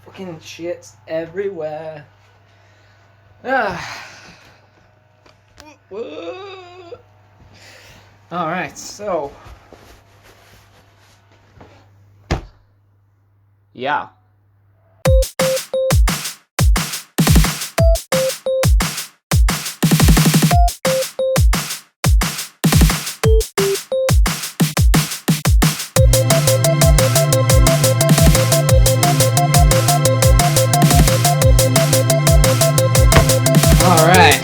Fucking shit's everywhere. Alright, so. Yeah. Alright.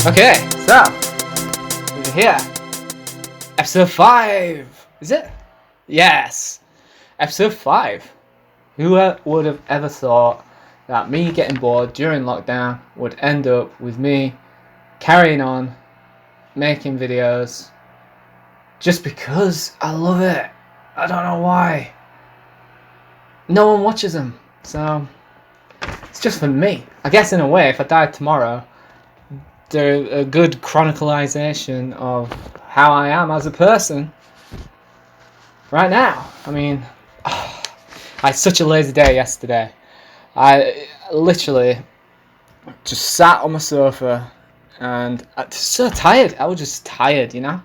Okay, so we're here. Episode 5. Is it? Yes. Episode 5. Who would have ever thought that me getting bored during lockdown would end up with me carrying on making videos just because I love it. I don't know why. No one watches them, so it's just for me. I guess in a way, if I died tomorrow, they're a good chronicalization of how I am as a person right now. I mean, I had such a lazy day yesterday. I literally just sat on my sofa and I was so tired. I was just tired, you know?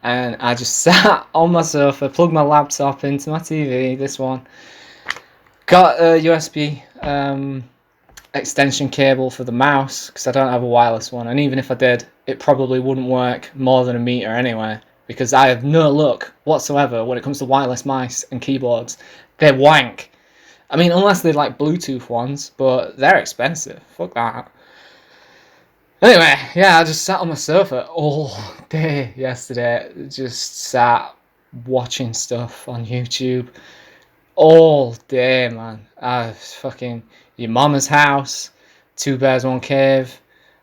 And I just sat on my sofa, plugged my laptop into my TV, this one, got a USB extension cable for the mouse because I don't have a wireless one, and even if I did, it probably wouldn't work more than a meter anyway, because I have no luck whatsoever when it comes to wireless mice and keyboards. They're wank. I mean, unless they're like Bluetooth ones, but they're expensive. Fuck that. Anyway, yeah, I just sat on my sofa all day yesterday. Just sat watching stuff on YouTube all day, man. Fucking Your Mama's House, Two Bears, One Cave,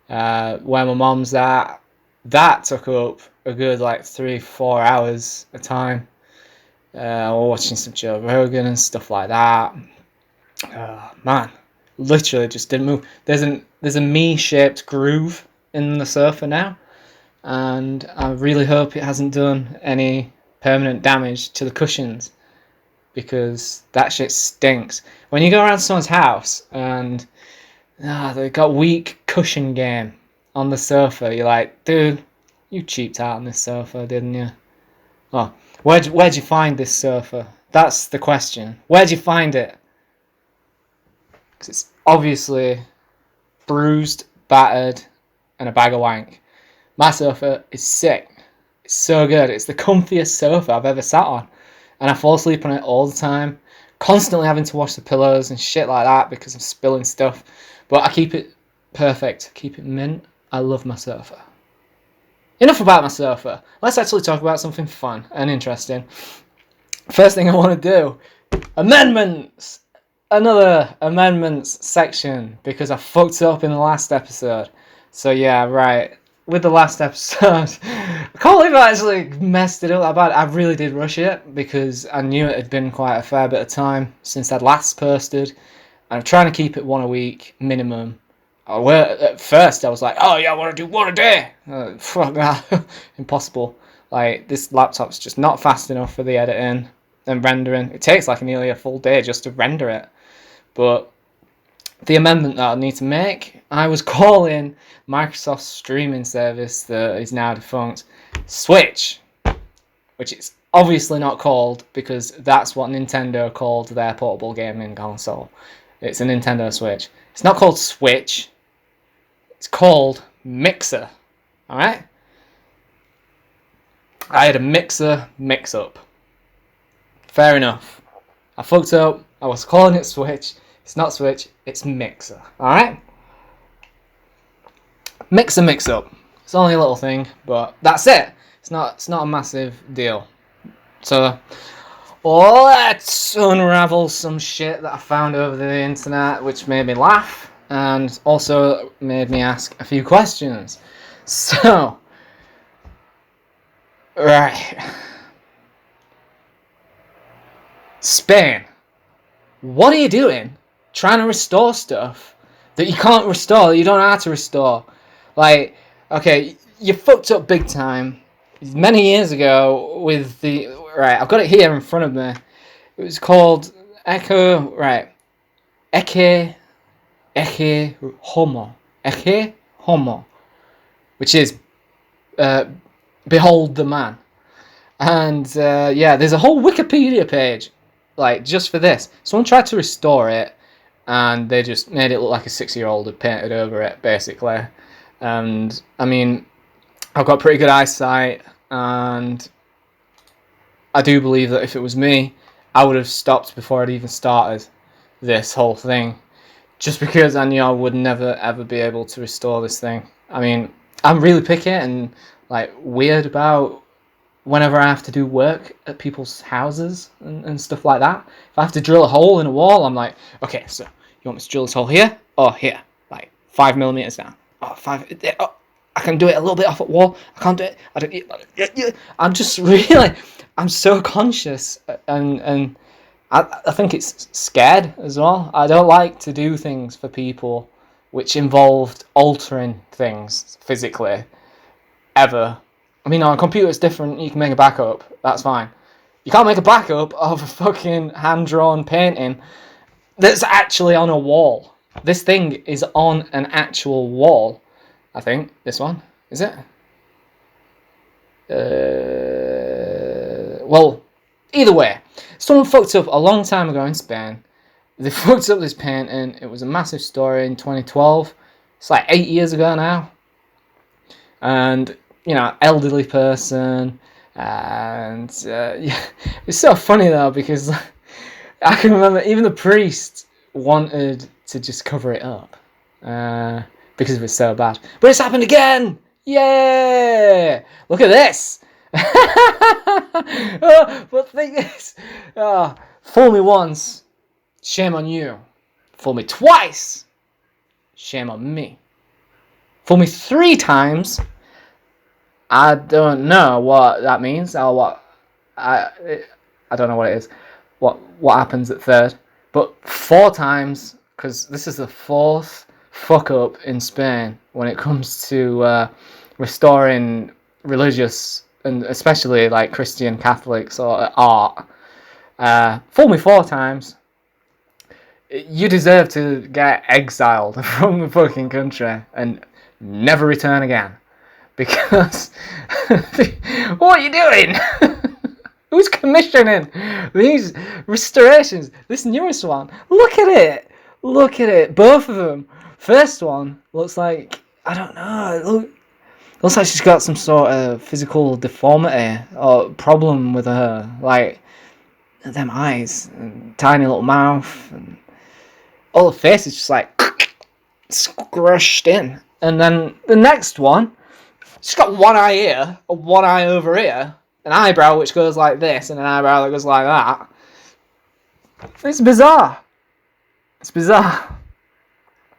Where My Mom's At. That took up a good like 3-4 hours of time. Watching some Joe Rogan and stuff like that. Man, literally just didn't move. There's a me-shaped groove in the sofa now, and I really hope it hasn't done any permanent damage to the cushions, because that shit stinks. When you go around someone's house and they've got weak cushion game on the sofa, you're like, dude, you cheaped out on this sofa, didn't you? Oh, where'd you find this sofa? That's the question. Where'd you find it? Because it's obviously bruised, battered, and a bag of wank. My sofa is sick. It's so good. It's the comfiest sofa I've ever sat on. And I fall asleep on it all the time, constantly having to wash the pillows and shit like that because I'm spilling stuff. But I keep it perfect, keep it mint. I love my sofa. Enough about my sofa. Let's actually talk about something fun and interesting. First thing I want to do, amendments. Another amendments section, because I fucked up in the last episode. So yeah, right. With the last episode, I can't believe I actually messed it up that bad. I really did rush it because I knew it had been quite a fair bit of time since I'd last posted, and I'm trying to keep it one a week minimum. At first I was like, oh yeah, I want to do one a day. Fuck that. Impossible. Like, this laptop's just not fast enough for the editing and rendering. It takes like nearly a full day just to render it. But the amendment that I need to make, I was calling Microsoft's streaming service that is now defunct Switch, which it's obviously not called, because that's what Nintendo called their portable gaming console. It's a Nintendo Switch. It's not called Switch. It's called Mixer. Alright? I had a Mixer mix-up. Fair enough. I fucked up. I was calling it Switch. It's not Switch, it's Mixer. Alright? Mixer mix-up. It's only a little thing, but that's it. It's not a massive deal. So let's unravel some shit that I found over the internet, which made me laugh and also made me ask a few questions. So, right. Spain. What are you doing trying to restore stuff that you can't restore, that you don't know how to restore? Like, okay, you fucked up big time many years ago with right, I've got it here in front of me. It was called Echo, right, Ecce Homo. Ecce Homo. Which is, Behold the Man. And, yeah, there's a whole Wikipedia page, like, just for this. Someone tried to restore it, and they just made it look like a 6-year-old had painted over it, basically. And, I mean, I've got pretty good eyesight, and I do believe that if it was me, I would have stopped before I'd even started this whole thing. Just because I knew I would never, ever be able to restore this thing. I mean, I'm really picky and, like, weird about whenever I have to do work at people's houses and stuff like that. If I have to drill a hole in a wall, I'm like, okay, so you want me to drill this hole here? Or here? Like, 5mm down. Oh, 5... Oh, I can do it a little bit off at wall. I can't do it. I don't... I'm just really... I'm so conscious, and I think it's scared as well. I don't like to do things for people which involved altering things physically, ever. I mean, on a computer it's different, you can make a backup, that's fine. You can't make a backup of a fucking hand-drawn painting that's actually on a wall. This thing is on an actual wall, I think. This one, is it? Well, either way, someone fucked up a long time ago in Spain. They fucked up this painting. It was a massive story in 2012. It's like 8 years ago now. And, you know, elderly person. And, yeah, it's so funny though, because I can remember even the priest wanted to just cover it up. Because it was so bad. But it's happened again! Yeah! Look at this! Oh, but the thing is, fool me once, shame on you. Fool me twice, shame on me. Fool me 3 times, I don't know what that means, or what, I don't know what it is, what happens at 3rd, but 4 times, because this is the 4th fuck up in Spain when it comes to restoring religious and especially like Christian Catholics or art. Fool me 4 times, you deserve to get exiled from the fucking country and never return again. Because what are you doing? Who's commissioning these restorations? This newest one, look at it. Look at it. Both of them. First one looks like, I don't know, looks like she's got some sort of physical deformity or problem with her, like them eyes and tiny little mouth, and all the face is just like squished in. And then the next one, she's got one eye here, or one eye over here, an eyebrow which goes like this, and an eyebrow that goes like that. It's bizarre. It's bizarre.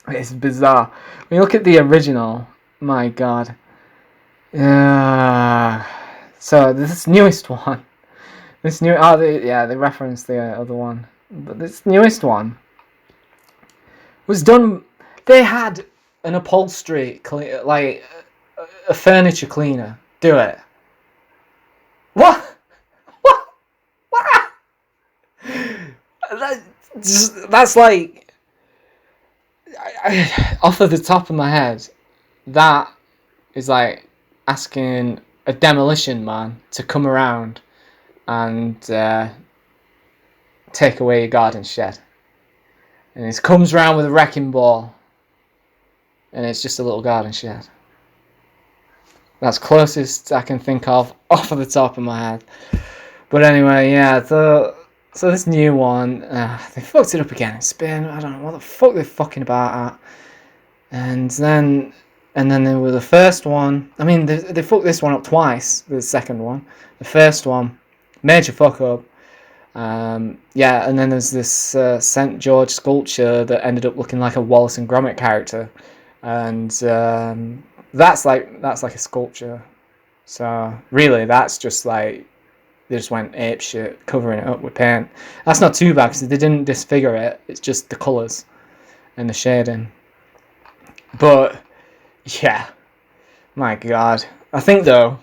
It's bizarre. When you look at the original, my god. So this newest one, they referenced the other one, but this newest one was done. They had an upholstery like a furniture cleaner do it. What? That's like, off of the top of my head, that is like asking a demolition man to come around and take away your garden shed. And he comes around with a wrecking ball, and it's just a little garden shed. That's closest I can think of off of the top of my head. But anyway, yeah, so this new one, they fucked it up again in Spain. I don't know what the fuck they're fucking about at. And then there was the first one. I mean, they fucked this one up twice, the second one. The first one, major fuck up. Yeah, and then there's this St. George sculpture that ended up looking like a Wallace and Gromit character. And that's like a sculpture. So really, that's just like, they just went apeshit covering it up with paint. That's not too bad because they didn't disfigure it. It's just the colours and the shading. But yeah, my god. I think that,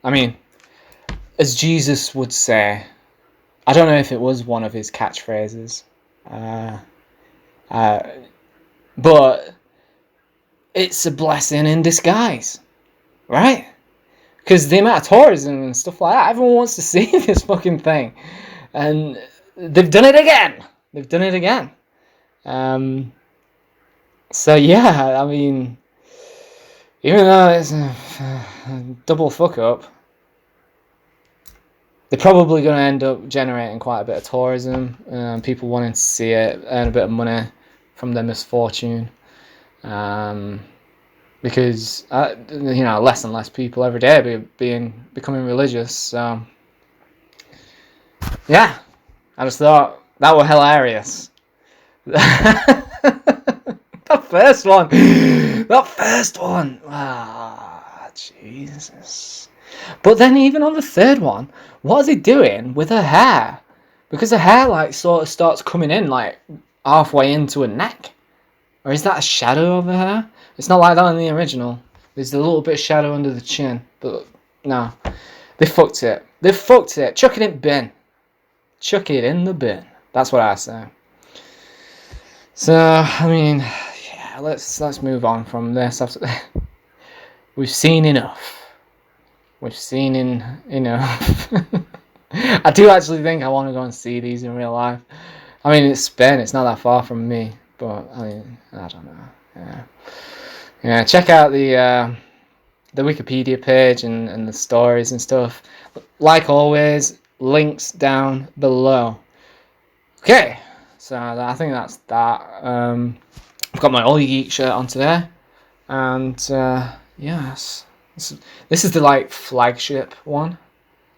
I mean, as Jesus would say, I don't know if it was one of his catchphrases, but it's a blessing in disguise, right? Because the amount of tourism and stuff like that, everyone wants to see this fucking thing. And they've done it again. So yeah, I mean, even though it's a double fuck up, they're probably going to end up generating quite a bit of tourism, people wanting to see it, earn a bit of money from their misfortune, because less and less people every day becoming religious. So yeah, I just thought that was hilarious. That first one, Jesus. But then even on the third one, what is he doing with her hair? Because her hair like sort of starts coming in like halfway into her neck. Or is that a shadow over her? It's not like that in the original. There's a little bit of shadow under the chin. But no, they fucked it. Chuck it in bin. Chuck it in the bin. That's what I say. So, I mean, yeah, let's move on from this. We've seen enough. I do actually think I want to go and see these in real life. I mean, it's Spain. It's not that far from me. But, I mean, I don't know. Yeah, check out the Wikipedia page and the stories and stuff. Like always, links down below. Okay, so I think that's that. I've got my AllYouGeek shirt on today, and yes, this is the like flagship one.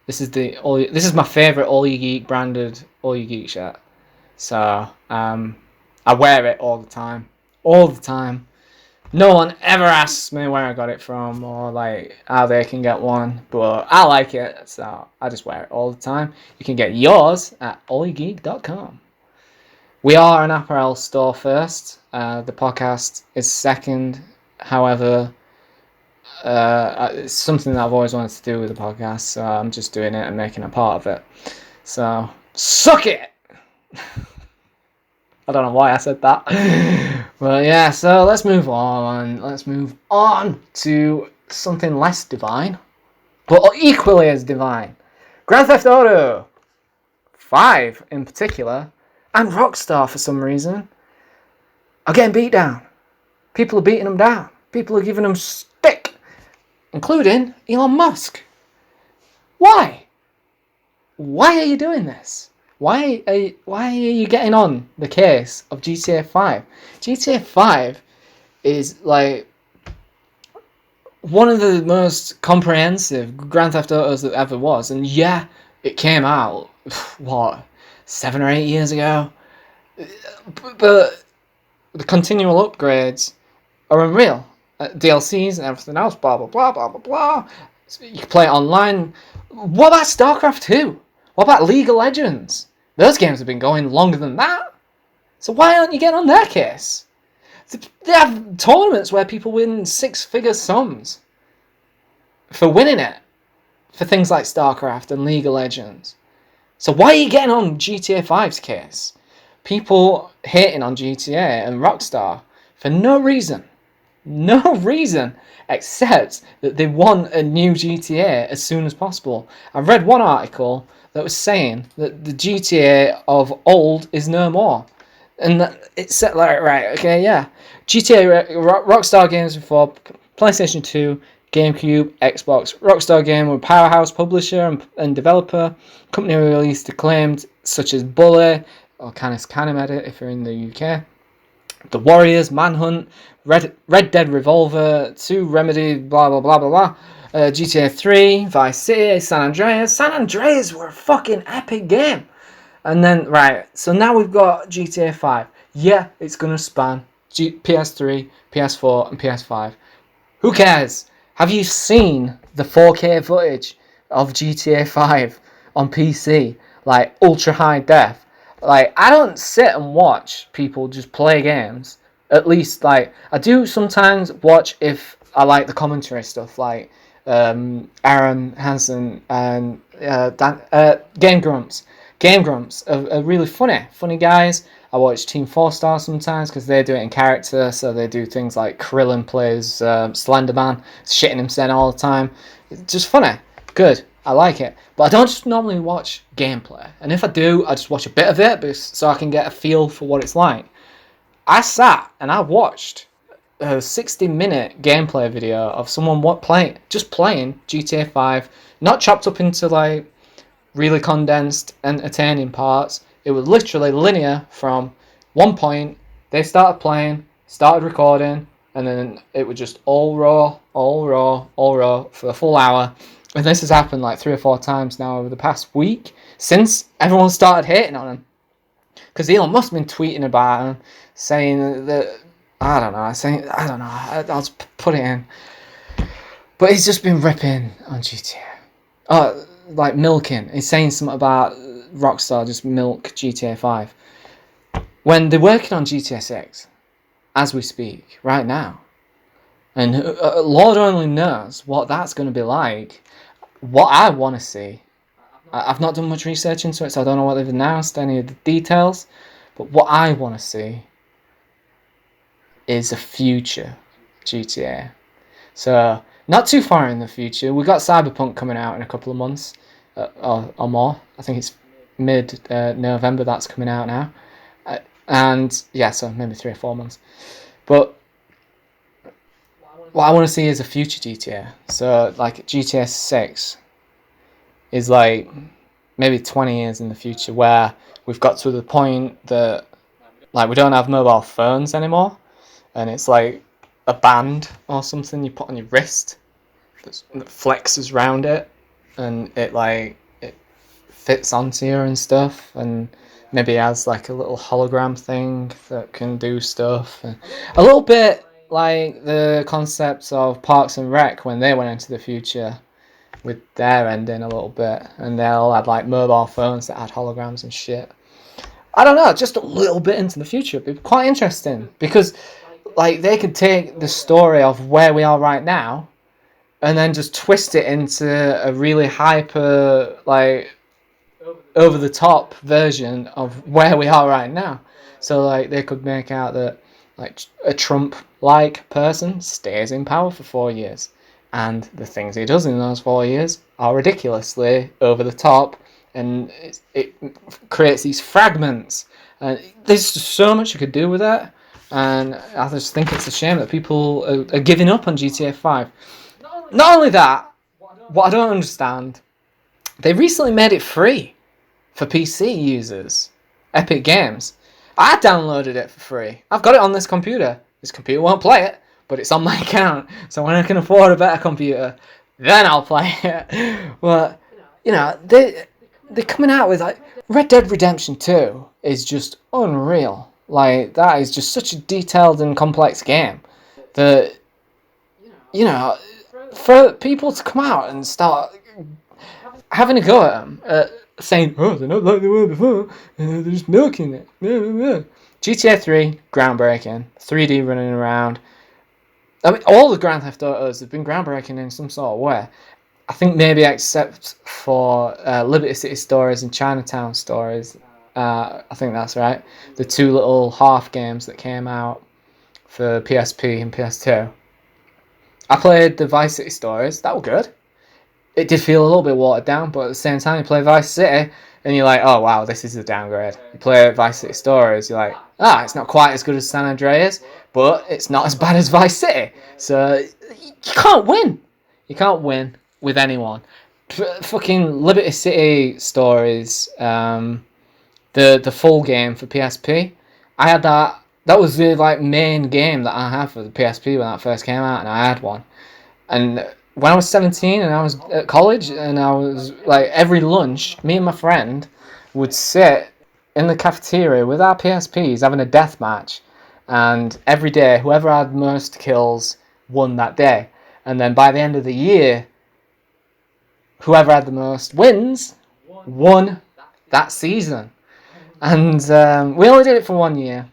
This is my favorite AllYouGeek branded AllYouGeek shirt. So I wear it all the time. No one ever asks me where I got it from or like how they can get one, but I like it, so I just wear it all the time. You can get yours at allyougeek.com. We are an apparel store first. The podcast is second. However, it's something that I've always wanted to do with the podcast, so I'm just doing it and making a part of it. So, suck it! I don't know why I said that. But yeah, so let's move on. Let's move on to something less divine, but equally as divine. Grand Theft Auto 5 in particular, and Rockstar for some reason, are getting beat down. People are beating them down. People are giving them stick, including Elon Musk. Why? Why are you doing this? Why are you getting on the case of GTA 5? GTA 5 is like one of the most comprehensive Grand Theft Autos that ever was. And yeah, it came out, 7 or 8 years ago? But the continual upgrades are unreal. DLCs and everything else, blah, blah, blah, blah, blah, blah. So you can play it online. What about StarCraft 2? What about League of Legends? Those games have been going longer than that. So why aren't you getting on their case? They have tournaments where people win 6-figure sums for winning it. For things like StarCraft and League of Legends. So why are you getting on GTA 5's case? People hating on GTA and Rockstar for no reason. No reason except that they want a new GTA as soon as possible. I read one article that was saying that the GTA of old is no more. And that it said, like, right, okay, yeah. GTA Rockstar games before PlayStation 2, GameCube, Xbox. Rockstar game were a powerhouse publisher and developer. Company released acclaimed such as Bully, or Canis Canem Edit if you're in the UK. The Warriors, Manhunt, Red Dead Revolver 2, Remedy, blah, blah, blah, blah, blah. GTA 3, Vice City, San Andreas. San Andreas were a fucking epic game. And then, right, so now we've got GTA 5. Yeah, it's going to span PS3, PS4, and PS5. Who cares? Have you seen the 4K footage of GTA 5 on PC? Like, ultra high def. Like, I don't sit and watch people just play games. At least, like, I do sometimes watch if I like the commentary stuff, like Aaron Hansen, and Game Grumps. Game Grumps are really funny guys. I watch Team 4 Star sometimes because they do it in character, so they do things like Krillin plays Slenderman, shitting himself all the time. It's just funny, good, I like it. But I don't just normally watch gameplay, and if I do, I just watch a bit of it so I can get a feel for what it's like. I sat and I watched a 60-minute gameplay video of someone playing GTA 5, not chopped up into like really condensed, entertaining parts. It was literally linear from one point. They started playing, started recording, and then it was just all raw for a full hour. And this has happened like 3 or 4 times now over the past week since everyone started hating on him. Because Elon Musk has been tweeting about him, saying that I'll just put it in. But he's just been ripping on GTA. Oh, like milking. He's saying something about Rockstar just milk GTA 5. When they're working on GTA 6, as we speak, right now. And Lord only knows what that's going to be like. What I want to see. I've not done much research into it, so I don't know what they've announced, any of the details. But what I want to see is a future GTA. So, not too far in the future. We've got Cyberpunk coming out in a couple of months, or more. I think it's mid-November that's coming out now. And, yeah, so maybe 3 or 4 months. But what I want to see is a future GTA. So, like, GTA 6 is, like, maybe 20 years in the future, where we've got to the point that, like, we don't have mobile phones anymore. And it's, like, a band or something you put on your wrist that flexes around it, and it fits onto you and stuff, and maybe has like a little hologram thing that can do stuff, and a little bit like the concepts of Parks and Rec when they went into the future with their ending a little bit, and they all had like mobile phones that had holograms and shit. I don't know, just a little bit into the future. It'd be quite interesting because like they could take the story of where we are right now and then just twist it into a really hyper, like, over the top version of where we are right now. So like they could make out that like a Trump-like person stays in power for 4 years, and the things he does in those 4 years are ridiculously over the top, and it creates these fragments. And there's just so much you could do with that. And I just think it's a shame that people are giving up on GTA 5. Not only that, what I don't understand, they recently made it free for PC users. Epic Games. I downloaded it for free. I've got it on this computer. This computer won't play it, but it's on my account. So when I can afford a better computer, then I'll play it. But, you know, they're coming out with, like, Red Dead Redemption 2 is just unreal. Like, that is just such a detailed and complex game that, you know, for people to come out and start having a go at them, saying, oh, they're not like they were before, they're just milking it. GTA 3, groundbreaking, 3D running around. I mean, all the Grand Theft Autos have been groundbreaking in some sort of way. I think maybe except for Liberty City Stories and Chinatown Stories. I think that's right. The 2 little half games that came out for PSP and PS2. I played the Vice City Stories. That was good. It did feel a little bit watered down, but at the same time, you play Vice City, and you're like, oh wow, this is a downgrade. You play Vice City Stories, you're like, it's not quite as good as San Andreas, but it's not as bad as Vice City. So you can't win. You can't win with anyone. Fucking Liberty City Stories. The full game for PSP. I had that. That was the like main game that I had for the PSP when that first came out, and I had one. And when I was 17 and I was at college, and I was like every lunch, me and my friend would sit in the cafeteria with our PSPs having a death match, and every day whoever had most kills won that day. And then by the end of the year, whoever had the most wins won that season. And we only did it for 1 year.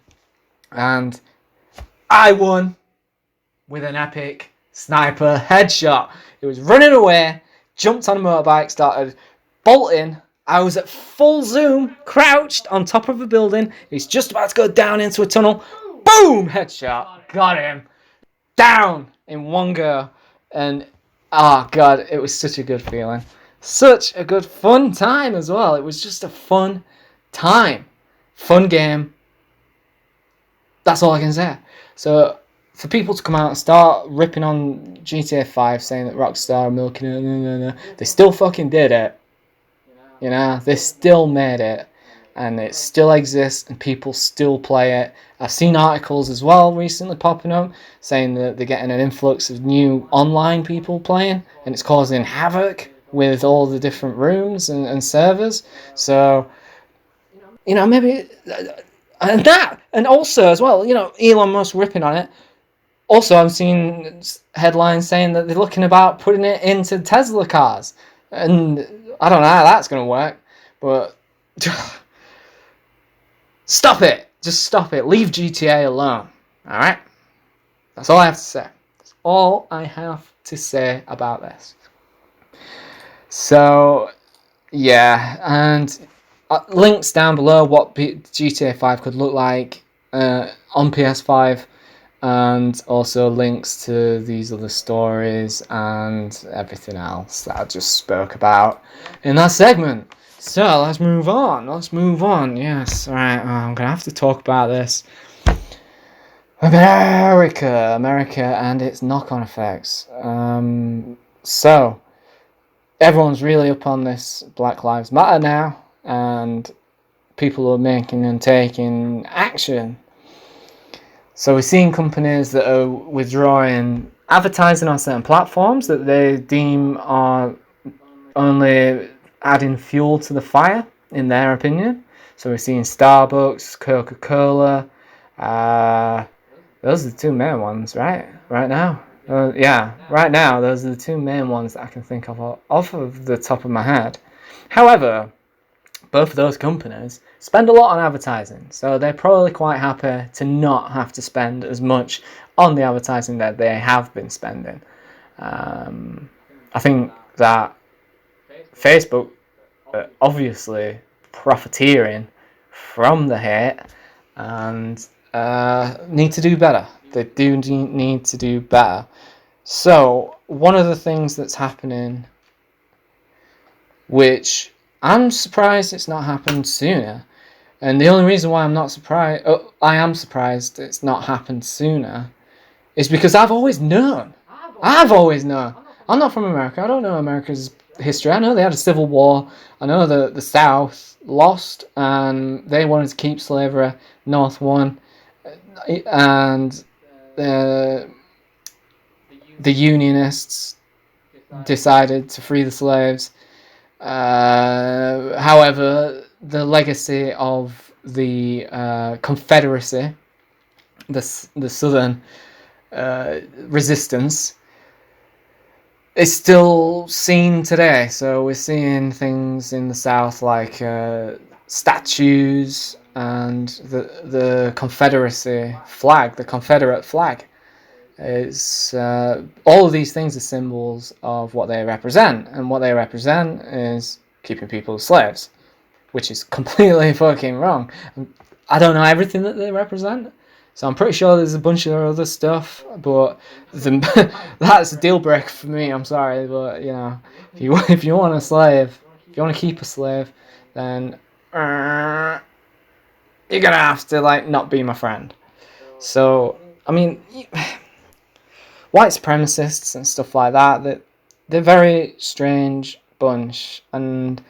And I won with an epic Sniper headshot. He was running away, jumped on a motorbike, started bolting. I was at full zoom, crouched on top of a building. He's just about to go down into a tunnel. Boom! Headshot. Got him. Down in one go. And, oh God, it was such a good feeling. Such a good fun time as well. It was just a fun time. Fun game. That's all I can say. So, for people to come out and start ripping on GTA 5, saying that Rockstar are milking it, no, they still fucking did it. You know, they still made it, and it still exists, and people still play it. I've seen articles as well recently popping up saying that they're getting an influx of new online people playing, and it's causing havoc with all the different rooms and servers. So, you know, maybe, and also as well, you know, Elon Musk ripping on it. Also, I'm seeing headlines saying that they're looking about putting it into Tesla cars. And I don't know how that's going to work. But stop it. Just stop it. Leave GTA alone. Alright? That's all I have to say. That's all I have to say about this. So, yeah. And links down below what GTA 5 could look like on PS5. And also links to these other stories and everything else that I just spoke about in that segment. So let's move on. Yes, alright, I'm going to have to talk about this. America and its knock-on effects. So, everyone's really up on this Black Lives Matter now, and people are making and taking action. So we're seeing companies that are withdrawing advertising on certain platforms that they deem are only adding fuel to the fire, in their opinion. So we're seeing Starbucks, Coca-Cola. Those are the two main ones, right? Right now. Right now, those are the two main ones that I can think of off of the top of my head. However, both of those companies spend a lot on advertising, so they're probably quite happy to not have to spend as much on the advertising that they have been spending. I think that Facebook are obviously profiteering from the hate and need to do better. They do need to do better. So, one of the things that's happening, which I'm surprised it's not happened sooner. And the only reason why I am surprised it's not happened sooner, is because I've always known. I'm not from America. I don't know America's history. I know they had a civil war. I know the South lost and they wanted to keep slavery. North won. And the Unionists decided to free the slaves. However, the legacy of the Confederacy, the Southern resistance, is still seen today. So we're seeing things in the South like statues and the Confederacy flag, the Confederate flag. It's all of these things are symbols of what they represent, and what they represent is keeping people as slaves, which is completely fucking wrong. I don't know everything that they represent, so I'm pretty sure there's a bunch of other stuff, but that's a deal breaker for me. I'm sorry, but you know, if you want a slave, if you want to keep a slave, then you're gonna have to like not be my friend. So I mean, white supremacists and stuff like that, they're a very strange bunch, and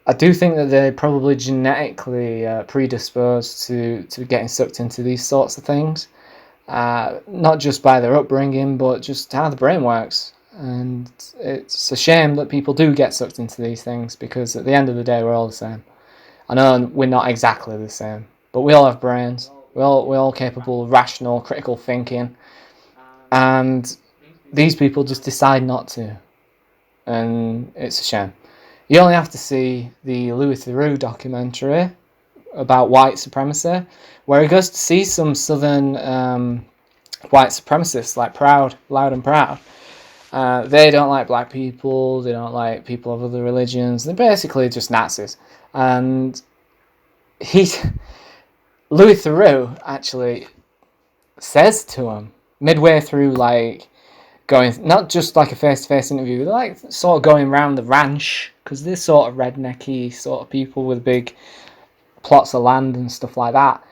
I do think that they're probably genetically predisposed to getting sucked into these sorts of things, not just by their upbringing, but just how the brain works. And it's a shame that people do get sucked into these things, because at the end of the day, we're all the same. I know we're not exactly the same, but we all have brains. We're all capable of rational, critical thinking. And these people just decide not to. And it's a shame. You only have to see the Louis Theroux documentary about white supremacy, where he goes to see some southern white supremacists, like proud, loud and proud. They don't like black people, they don't like people of other religions, they're basically just Nazis. And Louis Theroux actually says to him, midway through, like, going, not just like a face-to-face interview, they're like sort of going around the ranch, because they're sort of rednecky sort of people with big plots of land and stuff like that.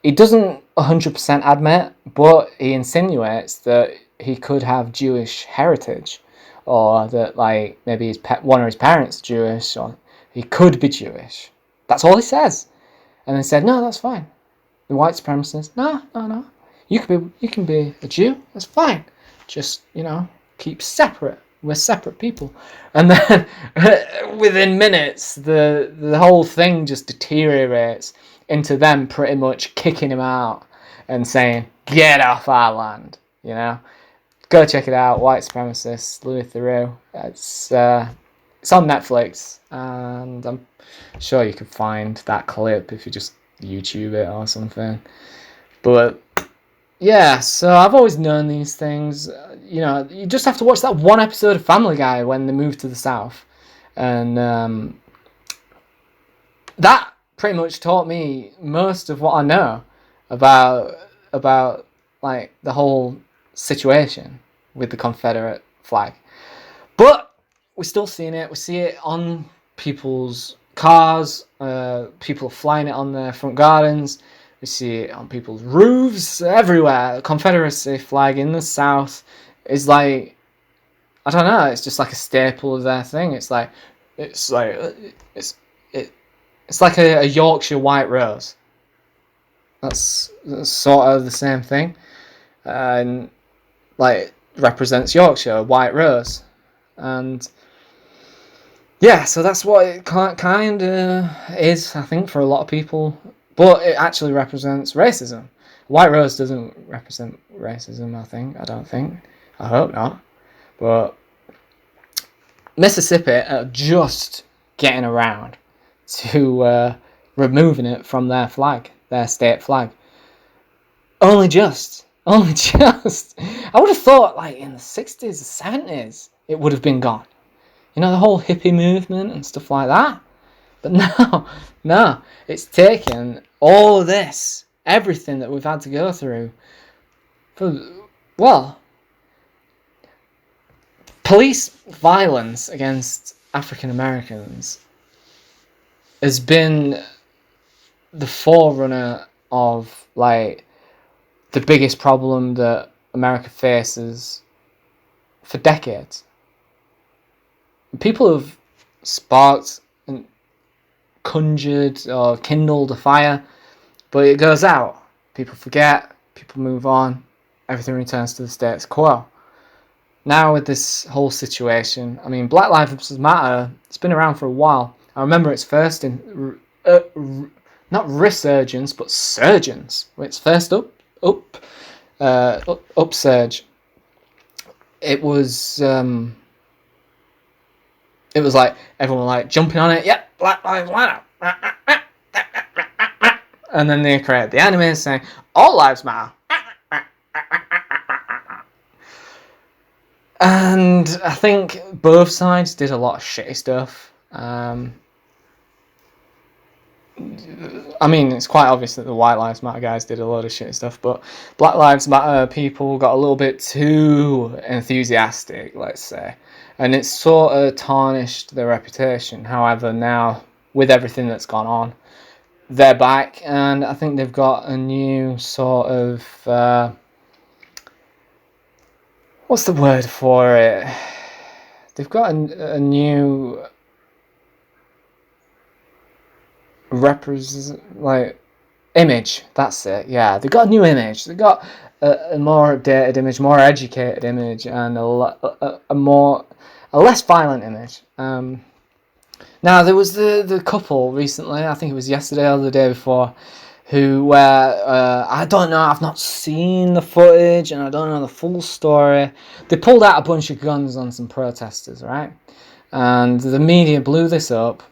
He doesn't 100% admit, but he insinuates that he could have Jewish heritage, or that, like, maybe one of his parents is Jewish, or he could be Jewish. That's all he says. And they said, no, that's fine. The white supremacists, no. You can be a Jew, that's fine. Just, keep separate. We're separate people. And then within minutes, the whole thing just deteriorates into them pretty much kicking him out and saying, get off our land, Go check it out, White Supremacist, Louis Theroux. It's on Netflix, and I'm sure you can find that clip if you just YouTube it or something. But yeah, so I've always known these things. You just have to watch that one episode of Family Guy when they moved to the South. And that pretty much taught me most of what I know about like the whole situation with the Confederate flag. But we're still seeing it. We see it on people's cars. People flying it on their front gardens. We see it on people's roofs, everywhere. The Confederacy flag in the South is like, I don't know, it's just like a staple of their thing. It's like a Yorkshire white rose. That's sort of the same thing. And like represents Yorkshire, white rose. And yeah, so that's what it kind of is, I think, for a lot of people. But it actually represents racism. White rose doesn't represent racism, I don't think. I hope not. But Mississippi are just getting around to removing it from their flag, their state flag. Only just. I would have thought, like, in the 60s or 70s, it would have been gone. The whole hippie movement and stuff like that. But no, it's taken all this, everything that we've had to go through. Police violence against African Americans has been the forerunner of, like, the biggest problem that America faces for decades. People have sparked and conjured or kindled a fire, but it goes out. People forget, people move on, everything returns to the status quo. Now with this whole situation, I mean, Black Lives Matter, it's been around for a while. I remember its first not resurgence, but surgence. Its first upsurge. It was like everyone like jumping on it. Yep, Black Lives Matter. And then they create the anime saying all lives matter. And I think both sides did a lot of shitty stuff. I mean, it's quite obvious that the White Lives Matter guys did a load of shitty stuff, but Black Lives Matter people got a little bit too enthusiastic, let's say. And it's sort of tarnished their reputation. However, now, with everything that's gone on, they're back, and I think they've got a new sort of... what's the word for it? They've got a new... image, that's it. Yeah, they've got a new image. They've got a more updated image, more educated image, and a less violent image. Now there was the couple recently, I think it was yesterday or the day before, who were I don't know, I've not seen the footage and I don't know the full story. They pulled out a bunch of guns on some protesters, right? And the media blew this up.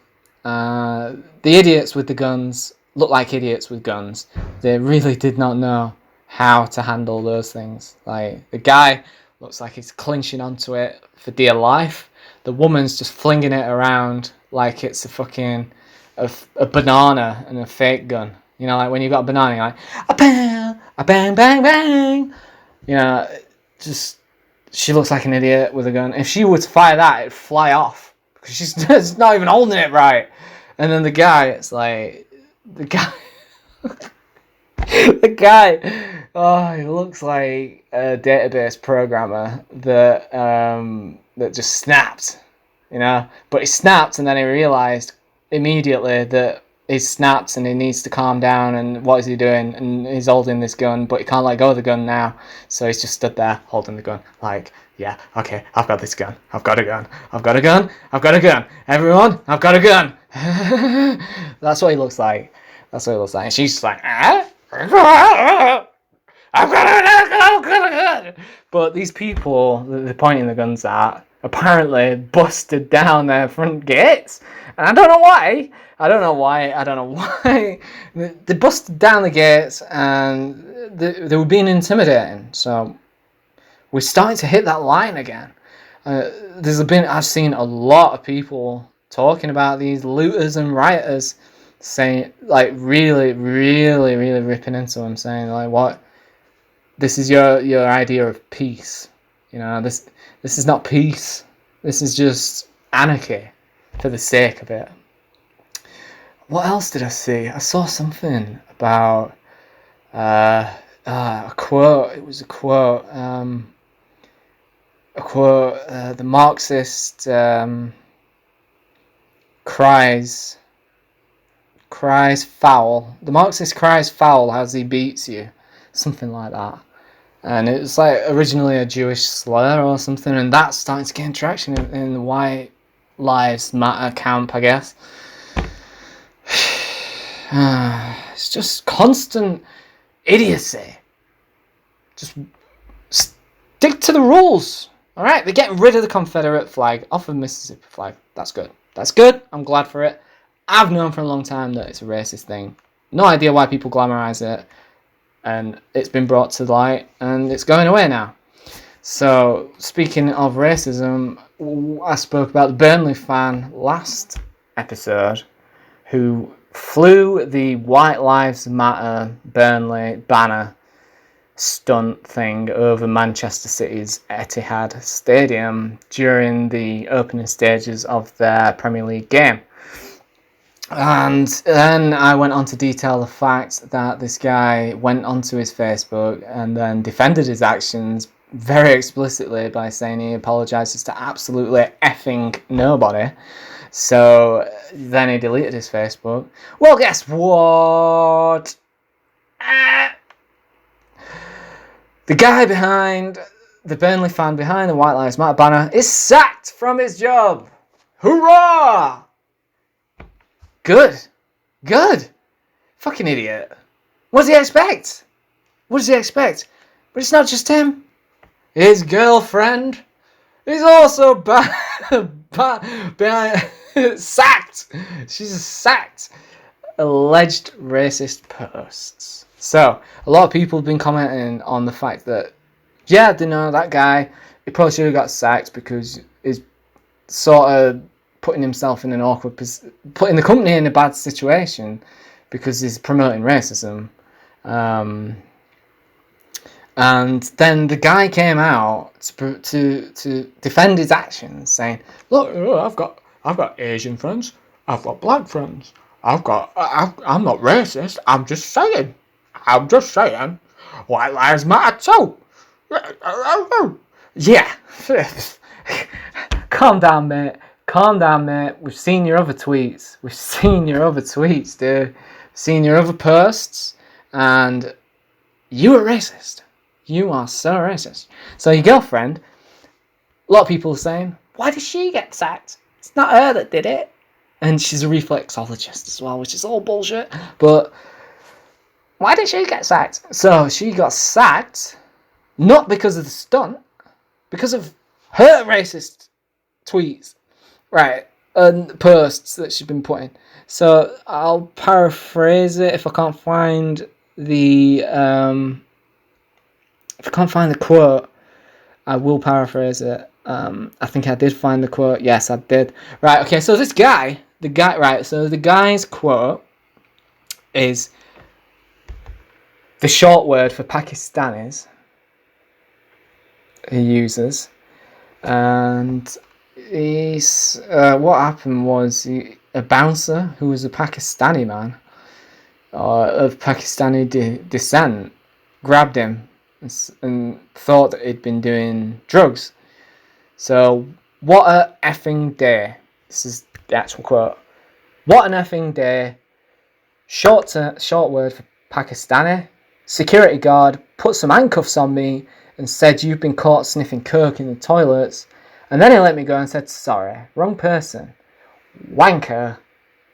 The idiots with the guns looked like idiots with guns. They really did not know how to handle those things. Like, the guy looks like he's clinching onto it for dear life. The woman's just flinging it around like it's a fucking a banana and a fake gun. You know, like when you've got a banana, you're like, a bang, a bang, bang, bang. You know, just, she looks like an idiot with a gun. If she were to fire that, it'd fly off because she's just not even holding it right. And then the guy, it's like, the guy, the guy, oh, he looks like a database programmer that that just snapped, you know. But he snapped, and then he realised immediately that he snapped and he needs to calm down. And what is he doing? And he's holding this gun, but he can't let go of the gun now. So he's just stood there holding the gun, like, yeah, okay, I've got this gun. I've got a gun. I've got a gun. I've got a gun. Everyone, I've got a gun. That's what he looks like. That's what he looks like. And she's just like, ah? I've got a gun. But these people that they're pointing the guns at apparently busted down their front gates. And I don't know why. They busted down the gates and they were being intimidating. So we're starting to hit that line again. I've seen a lot of people talking about these looters and rioters, saying, like, really, really, really ripping into them, saying, like, what? This is your idea of peace. You know, this is not peace. This is just anarchy for the sake of it. What else did I see? I saw something about a quote. It was a quote. The Marxist cries foul. The Marxist cries foul as he beats you. Something like that. And it was like originally a Jewish slur or something, and that's starting to gain traction in the White Lives Matter camp, I guess. It's just constant idiocy. Just stick to the rules. Alright, they're getting rid of the Confederate flag off of Mississippi flag. That's good. That's good. I'm glad for it. I've known for a long time that it's a racist thing. No idea why people glamorize it. And it's been brought to light, and it's going away now. So, speaking of racism, I spoke about the Burnley fan last episode who flew the White Lives Matter Burnley banner stunt thing over Manchester City's Etihad Stadium during the opening stages of their Premier League game. And then I went on to detail the fact that this guy went onto his Facebook and then defended his actions very explicitly by saying he apologises to absolutely effing nobody. So then he deleted his Facebook. Well, guess what? The guy behind, the Burnley fan behind the White Lives Matter banner is sacked from his job. Hurrah! Good. Fucking idiot. What does he expect? But it's not just him. His girlfriend is also sacked. She's sacked. Alleged racist posts. So, a lot of people have been commenting on the fact that, yeah, they know that guy, he probably should have got sacked because he's sort of putting himself in an awkward position, putting the company in a bad situation because he's promoting racism. And then the guy came out to defend his actions, saying, "Look, I've got Asian friends, I've got black friends, I'm not racist. I'm just saying, White Lives Matter too." Yeah, calm down, mate. We've seen your other tweets. Dude. Seen your other posts, and you are racist. You are so racist. So your girlfriend, a lot of people are saying, why did she get sacked? It's not her that did it. And she's a reflexologist as well, which is all bullshit. But why did she get sacked? So she got sacked, not because of the stunt, because of her racist tweets, right, and posts that she's been putting. So I'll paraphrase it if I can't find the if I can't find the quote, I will paraphrase it. I think I did find the quote. Yes, I did. Right, okay, so the guy's quote is the short word for Pakistanis he uses. And what happened was a bouncer who was a Pakistani man of Pakistani descent grabbed him and thought that he'd been doing drugs. So, what a effing day. This is the actual quote. What an effing day. Short word for Pakistani. Security guard put some handcuffs on me and said you've been caught sniffing coke in the toilets. And then he let me go and said, sorry, wrong person. Wanker,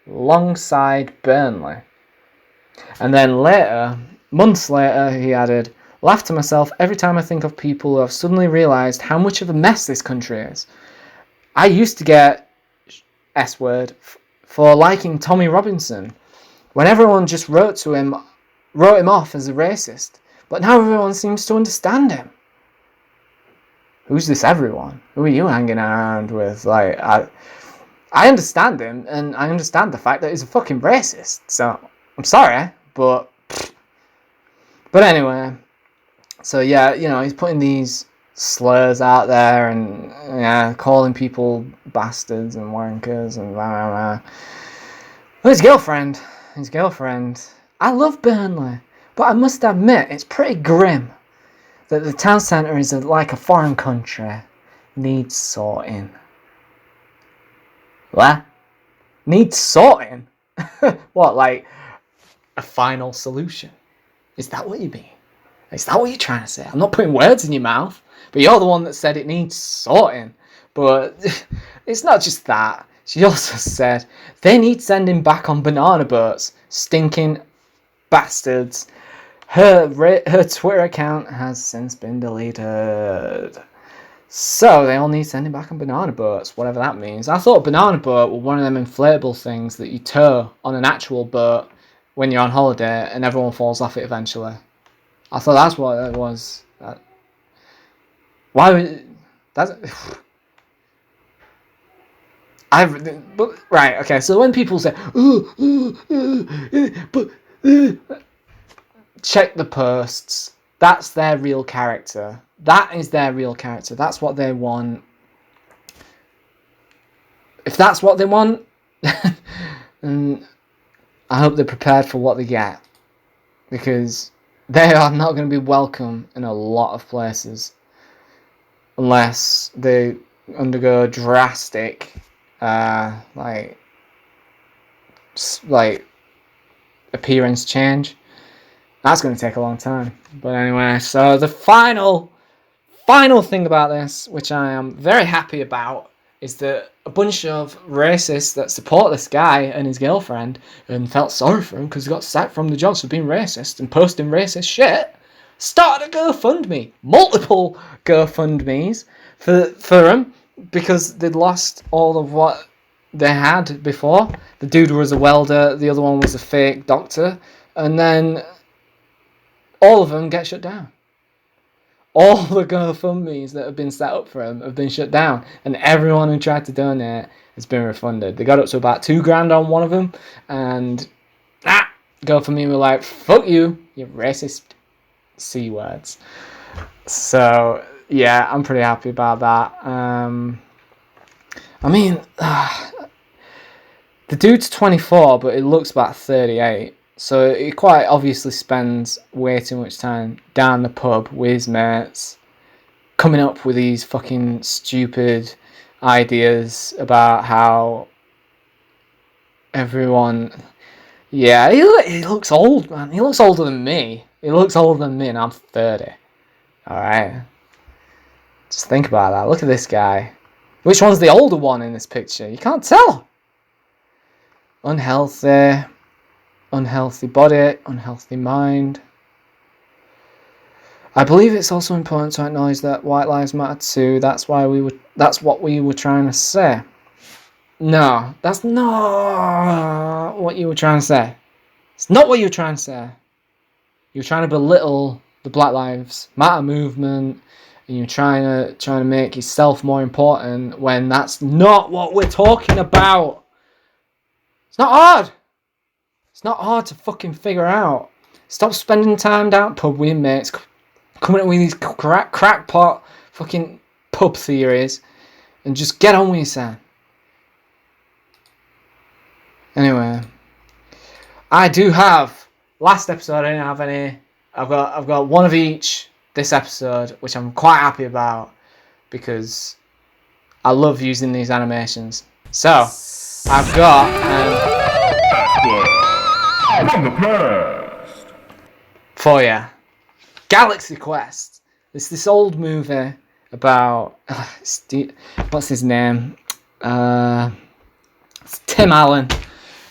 alongside Burnley. And then later, months later, he added, laugh to myself every time I think of people who have suddenly realised how much of a mess this country is. I used to get S-word for liking Tommy Robinson when everyone just wrote him off as a racist. But now everyone seems to understand him. Who's this everyone? Who are you hanging around with? Like, I understand him, and I understand the fact that he's a fucking racist. So, I'm sorry, but anyway. So yeah, you know, he's putting these slurs out there and calling people bastards and wankers and blah, blah, blah. Well, his girlfriend. I love Burnley, but I must admit it's pretty grim that the town centre is like a foreign country. Needs sorting. What? Needs sorting? What, like a final solution? Is that what you mean? Is that what you're trying to say? I'm not putting words in your mouth, but you're the one that said it needs sorting. But it's not just that. She also said they need sending back on banana boats. Stinking bastards. Her Twitter account has since been deleted. So they all need sending back on banana boats, whatever that means. I thought a banana boat were one of them inflatable things that you tow on an actual boat when you're on holiday and everyone falls off it eventually. I thought that's what it was. Why would that's? Right, okay. So when people say, check the posts. That's their real character. That is their real character. That's what they want. If that's what they want, then I hope they're prepared for what they get, because they are not going to be welcome in a lot of places unless they undergo drastic like appearance change. That's going to take a long time. But anyway, so the final thing about this, which I am very happy about, is that a bunch of racists that support this guy and his girlfriend and felt sorry for him because he got sacked from the jobs for being racist and posting racist shit, started a GoFundMe. Multiple GoFundMes for him because they'd lost all of what they had before. The dude was a welder, the other one was a fake doctor, and then all of them get shut down. All the GoFundMes that have been set up for him have been shut down, and everyone who tried to donate has been refunded. They got up to about $2,000 on one of them, and GoFundMe were like, fuck you racist C words. So yeah, I'm pretty happy about that. I mean, the dude's 24, but it looks about 38. So he quite obviously spends way too much time down the pub with his mates, coming up with these fucking stupid ideas about how everyone... Yeah, he looks old, man. He looks older than me. He looks older than me, and I'm 30. Alright? Just think about that. Look at this guy. Which one's the older one in this picture? You can't tell. Unhealthy body, unhealthy mind. I believe it's also important to acknowledge that white lives matter too. That's what we were trying to say. No, that's not what you were trying to say. It's not what you were trying to say. You were trying to belittle the Black Lives Matter movement, and you're trying to make yourself more important when that's not what we're talking about. It's not hard. It's not hard to fucking figure out. Stop spending time down pub with your mates, coming up with these crackpot fucking pub theories, and just get on with your son. Anyway, I do have, last episode I didn't have any. I've got one of each this episode, which I'm quite happy about because I love using these animations. So I've got from the past for you, Galaxy Quest. It's this old movie about what's his name? It's Tim Allen.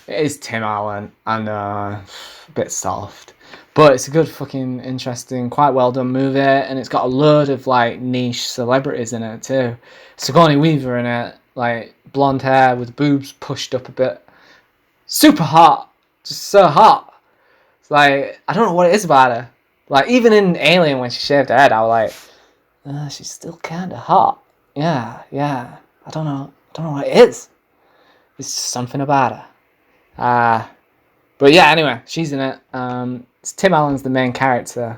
It is Tim Allen. I know, a bit soft, but it's a good fucking interesting, quite well done movie, and it's got a load of like niche celebrities in it too. Sigourney Weaver in it, like blonde hair with boobs pushed up a bit, super hot, just so hot. It's like, I don't know what it is about her. Like even in Alien when she shaved her head, I was like, she's still kind of hot. Yeah. I don't know what it is. It's just something about her. But yeah, anyway, she's in it. It's Tim Allen's the main character.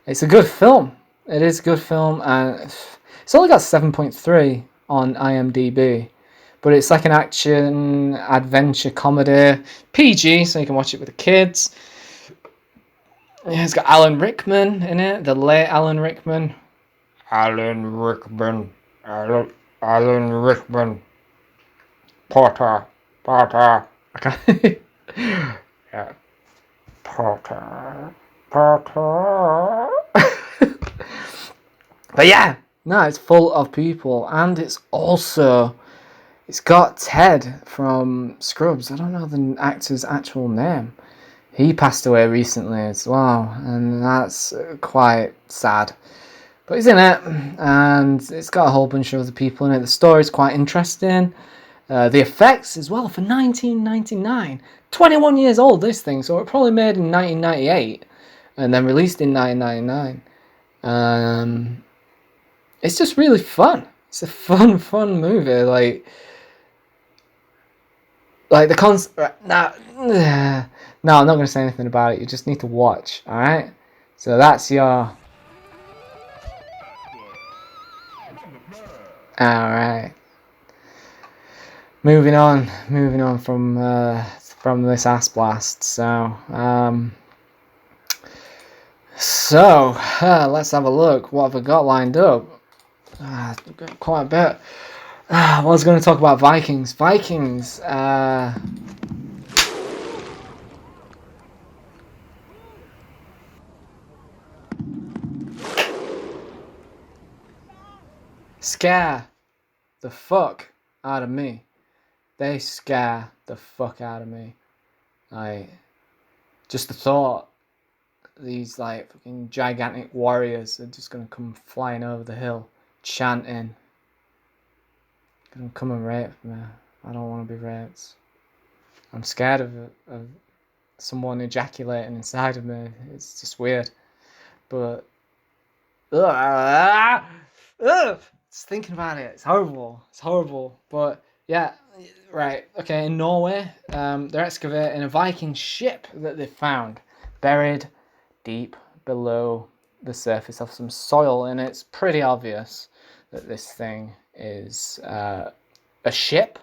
It's a good film. It is a good film, and it's only got 7.3 on IMDb. But it's like an action, adventure, comedy. PG, so you can watch it with the kids. Yeah, it's got Alan Rickman in it, the late Alan Rickman. Alan Rickman. Potter. Okay. Yeah. Potter. But yeah, no, it's full of people, and it's got Ted from Scrubs. I don't know the actor's actual name. He passed away recently as well, and that's quite sad. But he's in it, and it's got a whole bunch of other people in it. The story's quite interesting. The effects as well, for 1999. 21 years old, this thing, so it probably made in 1998 and then released in 1999. It's just really fun. It's a fun movie. Like the concept. No, I'm not going to say anything about it. You just need to watch, alright? So that's your... Alright. Moving on from this ass blast. So let's have a look. What have I got lined up? Quite a bit. I was going to talk about Vikings. Scare the fuck out of me. They scare the fuck out of me. Like, just the thought these like fucking gigantic warriors are just gonna come flying over the hill, chanting, gonna come and rape me. I don't want to be raped. I'm scared of someone ejaculating inside of me. It's just weird. But just thinking about it, it's horrible. But yeah, right, okay, in Norway, they're excavating a Viking ship that they found buried deep below the surface of some soil, and it's pretty obvious that this thing is a ship,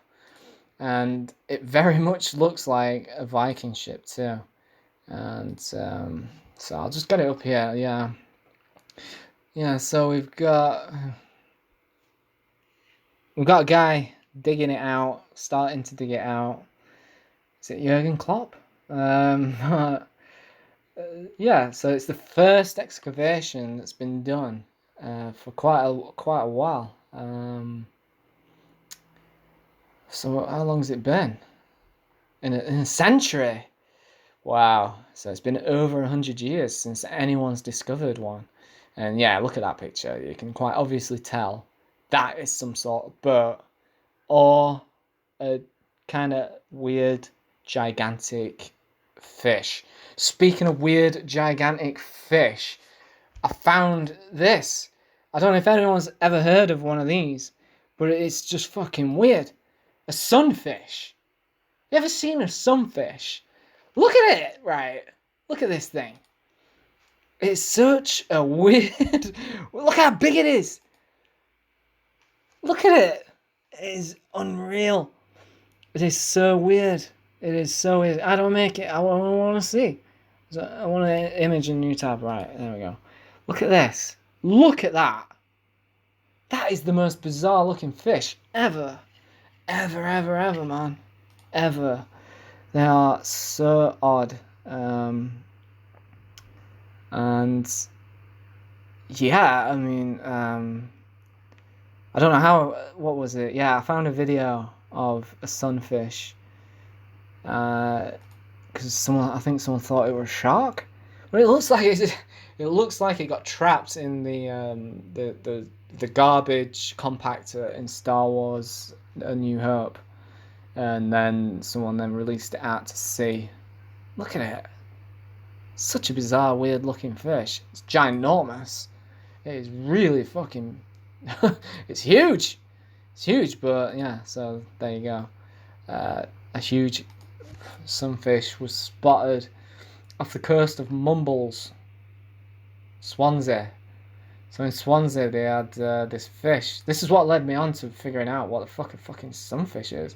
and it very much looks like a Viking ship too. And so I'll just get it up here. Yeah, so we've got a guy digging it out, starting to dig it out. Is it Jurgen Klopp? Yeah, so it's the first excavation that's been done for quite a while. So how long has it been? In a century. Wow. So it's been over 100 years since anyone's discovered one. And yeah, look at that picture. You can quite obviously tell that is some sort of boat or a kind of weird, gigantic fish. Speaking of weird, gigantic fish, I found this. I don't know if anyone's ever heard of one of these, but it's just fucking weird. A sunfish. You ever seen a sunfish? Look at it, right? Look at this thing. It's such a weird... Look how big it is. Look at it. It is unreal. It is so weird. It is so weird. I don't make it. I want to see. So I want to image a new tab. Right, there we go. Look at this. Look at that. That is the most bizarre looking fish ever. Ever, ever, ever, man. Ever. They are so odd. And yeah, I mean, I don't know how, what was it? Yeah, I found a video of a sunfish. Because I think someone thought it was a shark. But it looks like it got trapped in the garbage compactor in Star Wars: A New Hope, and then someone released it out to sea. Look at it. Such a bizarre, weird looking fish. It's ginormous. It is really fucking... it's huge. It's huge, but yeah, so there you go. A huge sunfish was spotted off the coast of Mumbles, Swansea. So in Swansea they had this fish. This is what led me on to figuring out what the fuck a fucking sunfish is.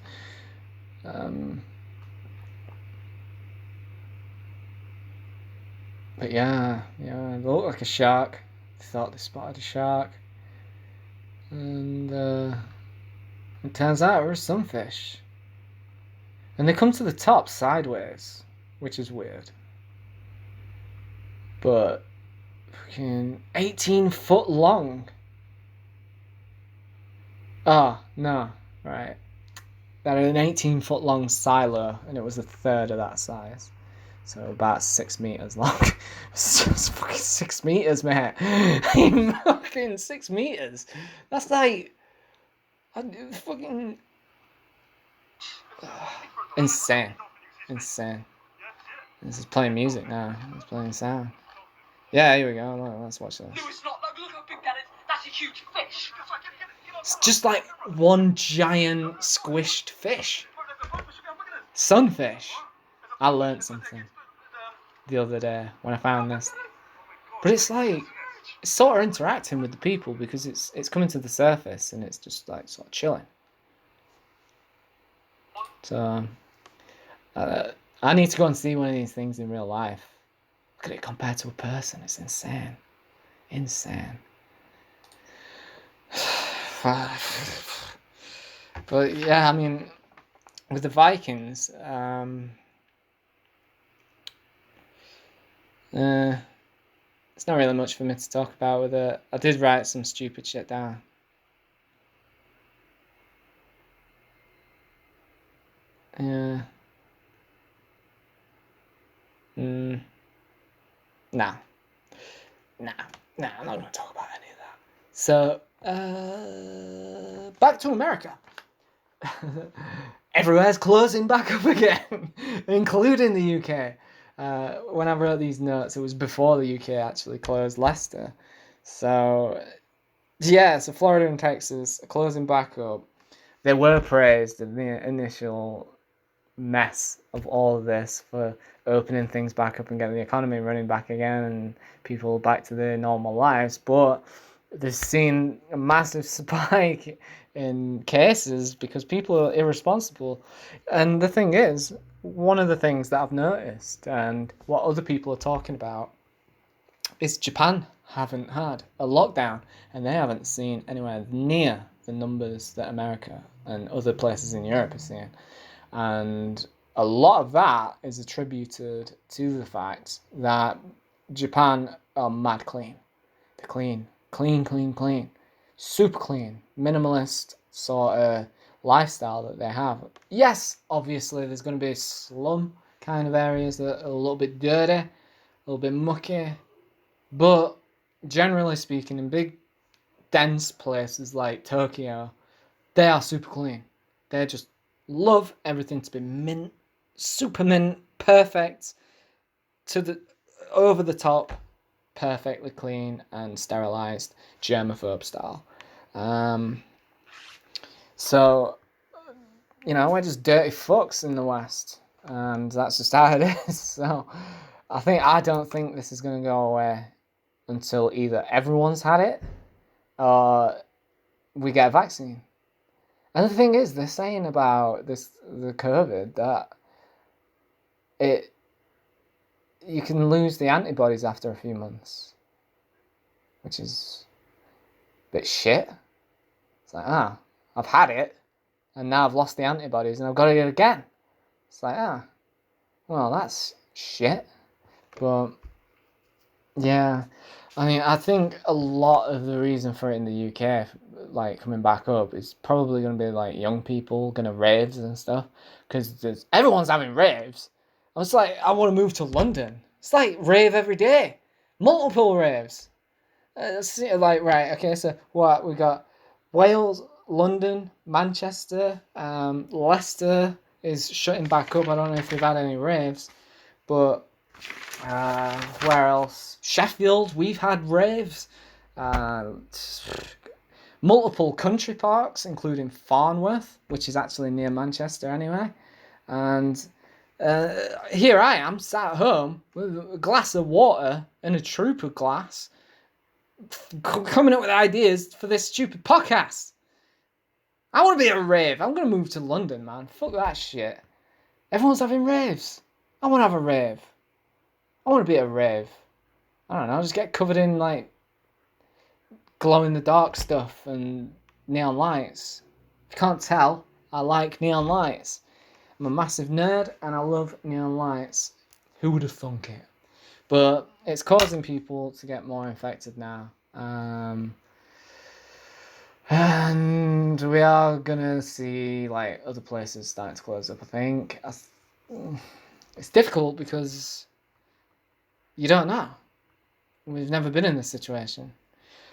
But yeah, it looked like a shark. They thought they spotted a shark. And it turns out it was a sunfish. And they come to the top sideways, which is weird. But fucking 18 foot long. Oh, no, right. That had an 18 foot long silo, and it was a third of that size. So about 6 meters long. It's fucking 6 meters, mate. Fucking 6 meters. That's like... fucking... insane. Insane. This is playing music now. It's playing sound. Yeah, here we go. Let's watch this. No, it's not. Look how big that is. That's a huge fish. It's just like one giant squished fish. Sunfish. I learnt something the other day when I found this. But it's like, it's sort of interacting with the people because it's coming to the surface and it's just like sort of chilling. So, I need to go and see one of these things in real life. Look at it compared to a person. It's insane. Insane. But yeah, I mean, with the Vikings, it's not really much for me to talk about with it. I did write some stupid shit down. Yeah. Nah. I'm not going to talk about any of that. So, back to America. Everywhere's closing back up again, including the UK. When I wrote these notes, it was before the UK actually closed Leicester. So, yeah, so Florida and Texas are closing back up. They were praised in the initial mess of all of this for opening things back up and getting the economy running back again and people back to their normal lives, but they've seen a massive spike in cases because people are irresponsible. And the thing is, one of the things that I've noticed and what other people are talking about is Japan haven't had a lockdown and they haven't seen anywhere near the numbers that America and other places in Europe are seeing. And a lot of that is attributed to the fact that Japan are mad clean. They're clean. Clean. Super clean. Minimalist sort of lifestyle that they have. Yes, obviously there's going to be slum kind of areas that are a little bit dirty, a little bit mucky. But generally speaking, in big, dense places like Tokyo, they are super clean. They just love everything to be mint, super mint, perfect, to the over the top, perfectly clean and sterilized, germaphobe style. So, we're just dirty fucks in the West, and that's just how it is. So, I don't think this is going to go away until either everyone's had it or we get a vaccine. And the thing is, they're saying about the COVID that you can lose the antibodies after a few months, which is a bit shit. It's like, I've had it, and now I've lost the antibodies, and I've got to get it again. It's like, well, that's shit. But, yeah, I mean, I think a lot of the reason for it in the UK, like, coming back up, is probably going to be, like, young people going to raves and stuff, because everyone's having raves. I was like, I want to move to London. It's like rave every day. Multiple raves. Like, right, okay, so what? We got Wales, London, Manchester, Leicester is shutting back up. I don't know if they've had any raves, but where else? Sheffield, we've had raves. Multiple country parks, including Farnworth, which is actually near Manchester anyway. And here I am, sat at home with a glass of water and a Trooper glass, coming up with ideas for this stupid podcast. I want to be at a rave. I'm going to move to London, man. Fuck that shit. Everyone's having raves. I want to have a rave. I want to be at a rave. I don't know, just get covered in, like, glow-in-the-dark stuff and neon lights. If you can't tell, I like neon lights. I'm a massive nerd, and I love neon lights. Who would have thunk it? But it's causing people to get more infected now. And we are gonna see, like, other places starting to close up, I think. It's difficult because you don't know. We've never been in this situation.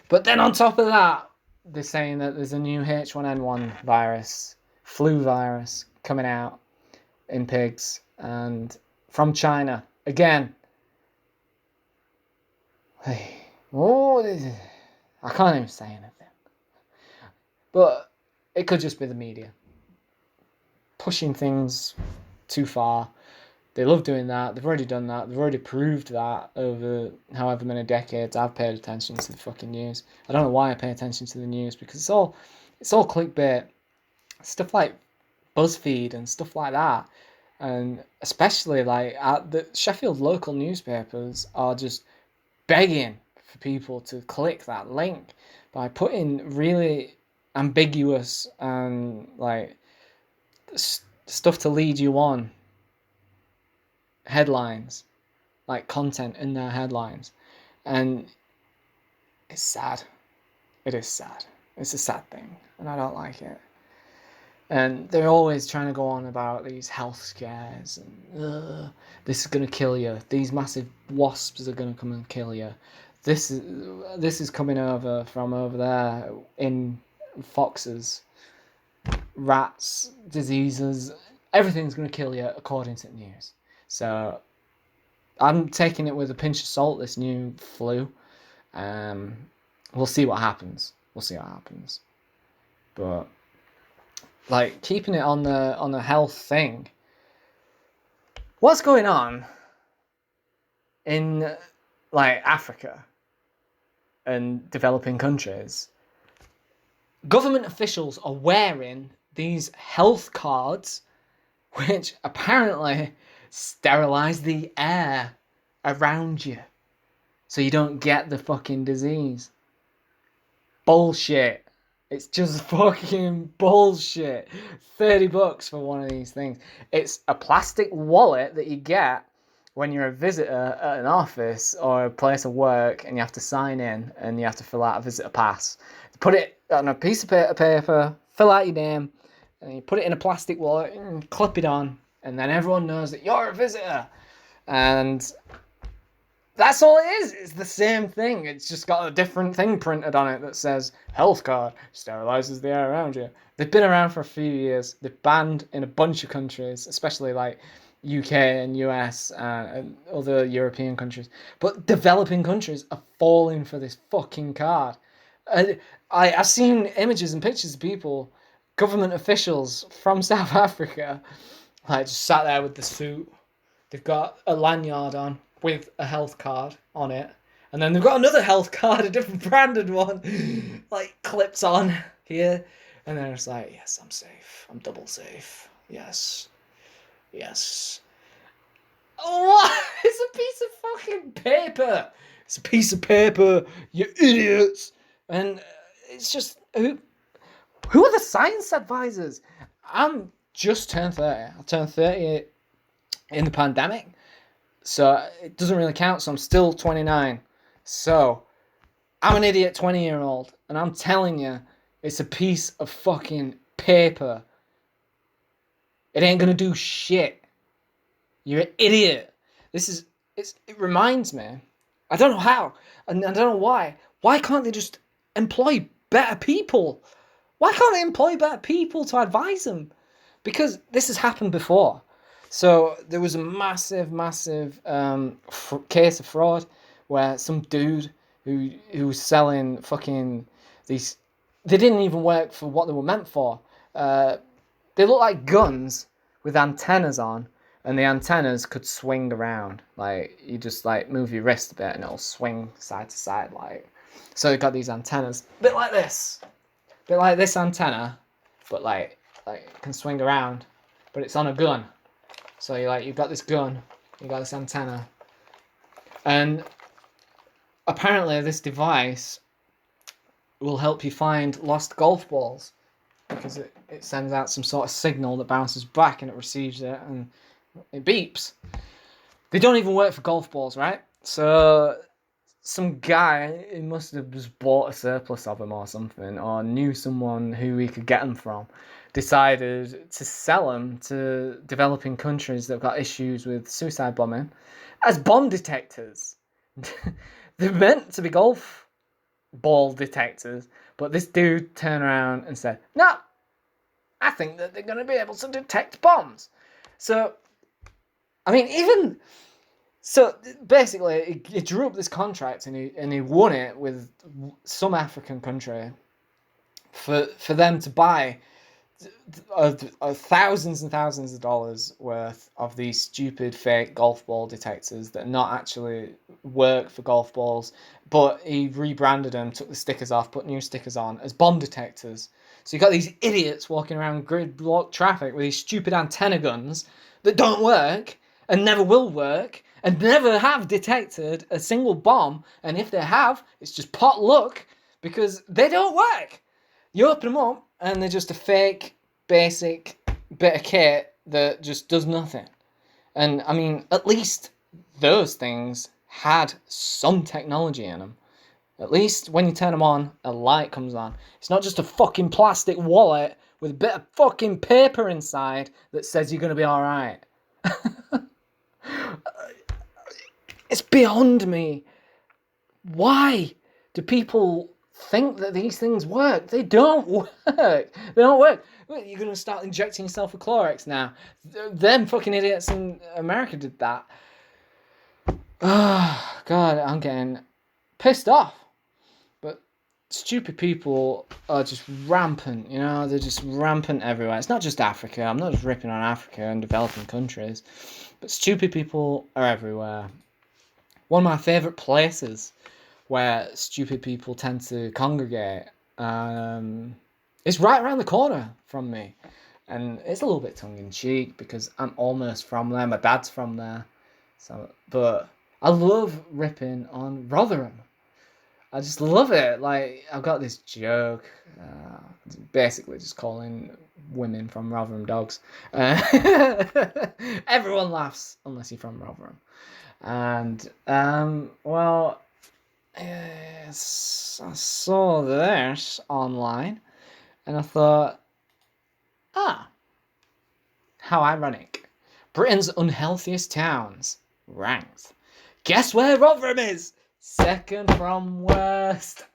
But then on top of that, they're saying that there's a new H1N1 virus, flu virus, coming out in pigs, and from China. Again. Hey, I can't even say anything. But it could just be the media pushing things too far. They love doing that. They've already done that. They've already proved that over however many decades I've paid attention to the fucking news. I don't know why I pay attention to the news, because it's all clickbait. Stuff like BuzzFeed and stuff like that. And especially, like, the Sheffield local newspapers are just begging for people to click that link by putting really ambiguous and, like, stuff to lead you on headlines, like content in their headlines. And it's sad. It is sad. It's a sad thing, and I don't like it. And they're always trying to go on about these health scares and this is going to kill you. These massive wasps are going to come and kill you. This is coming over from over there in foxes, rats, diseases. Everything's going to kill you according to the news. So I'm taking it with a pinch of salt, this new flu. We'll see what happens. But, like, keeping it on the health thing, what's going on in, like, Africa and developing countries? Government officials are wearing these health cards, which apparently sterilize the air around you so you don't get the fucking disease. Bullshit. It's just fucking bullshit. $30 for one of these things. It's a plastic wallet that you get when you're a visitor at an office or a place of work, and you have to sign in and you have to fill out a visitor pass. Put it on a piece of paper, fill out your name, and you put it in a plastic wallet and clip it on, and then everyone knows that you're a visitor. And that's all it is. It's the same thing. It's just got a different thing printed on it that says health card sterilizes the air around you. They've been around for a few years. They're banned in a bunch of countries, especially, like, UK and US and other European countries. But developing countries are falling for this fucking card. I've seen images and pictures of people, government officials from South Africa, like just sat there with the suit. They've got a lanyard on with a health card on it. And then they've got another health card, a different branded one, like clips on here. And then it's like, yes, I'm safe. I'm double safe. Yes. Yes. What? It's a piece of fucking paper. It's a piece of paper, you idiots. And it's just, who are the science advisors? I'm just turned 30. I turned 30 in the pandemic. So it doesn't really count. So I'm still 29. So I'm an idiot 20-year-old. And I'm telling you, it's a piece of fucking paper. It ain't gonna do shit. You're an idiot. It reminds me. I don't know how. And I don't know why. Why can't they just employ better people? Why can't they employ better people to advise them? Because this has happened before. So there was a massive case of fraud where some dude who was selling fucking these. They didn't even work for what they were meant for. They look like guns with antennas on, and the antennas could swing around. Like, you just like move your wrist a bit and it'll swing side to side. Like, so they've got these antennas, a bit like this antenna, but like it can swing around, but it's on a gun. So you've got this gun, you got this antenna, and apparently this device will help you find lost golf balls, because it sends out some sort of signal that bounces back and it receives it and it beeps. They don't even work for golf balls, right? So some guy, he must have just bought a surplus of them or something, or knew someone who he could get them from, decided to sell them to developing countries that have got issues with suicide bombing as bomb detectors. They're meant to be golf ball detectors, but this dude turned around and said, no, I think that they're going to be able to detect bombs. So, I mean, so basically, he drew up this contract and he won it with some African country for them to buy thousands and thousands of dollars worth of these stupid fake golf ball detectors that not actually work for golf balls, but he rebranded them, took the stickers off, put new stickers on as bomb detectors. So you got these idiots walking around gridlock traffic with these stupid antenna guns that don't work and never will work and never have detected a single bomb, and if they have, it's just pot luck because they don't work. You open them up and they're just a fake, basic bit of kit that just does nothing. And I mean, at least those things had some technology in them. At least when you turn them on, a light comes on. It's not just a fucking plastic wallet with a bit of fucking paper inside that says you're going to be alright. It's beyond me. Why do people think that these things work? They don't work. They don't work. You're going to start injecting yourself with Clorox now. Them fucking idiots in America did that. Oh, God, I'm getting pissed off. But stupid people are just rampant, you know? They're just rampant everywhere. It's not just Africa. I'm not just ripping on Africa and developing countries. But stupid people are everywhere. One of my favourite places where stupid people tend to congregate is right around the corner from me. And it's a little bit tongue-in-cheek because I'm almost from there. My dad's from there. But I love ripping on Rotherham. I just love it. Like, I've got this joke, basically just calling women from Rotherham dogs. Everyone laughs unless you're from Rotherham. And, yes, I saw this online, and I thought, how ironic. Britain's unhealthiest towns ranked. Guess where Rotherham is? Second from worst.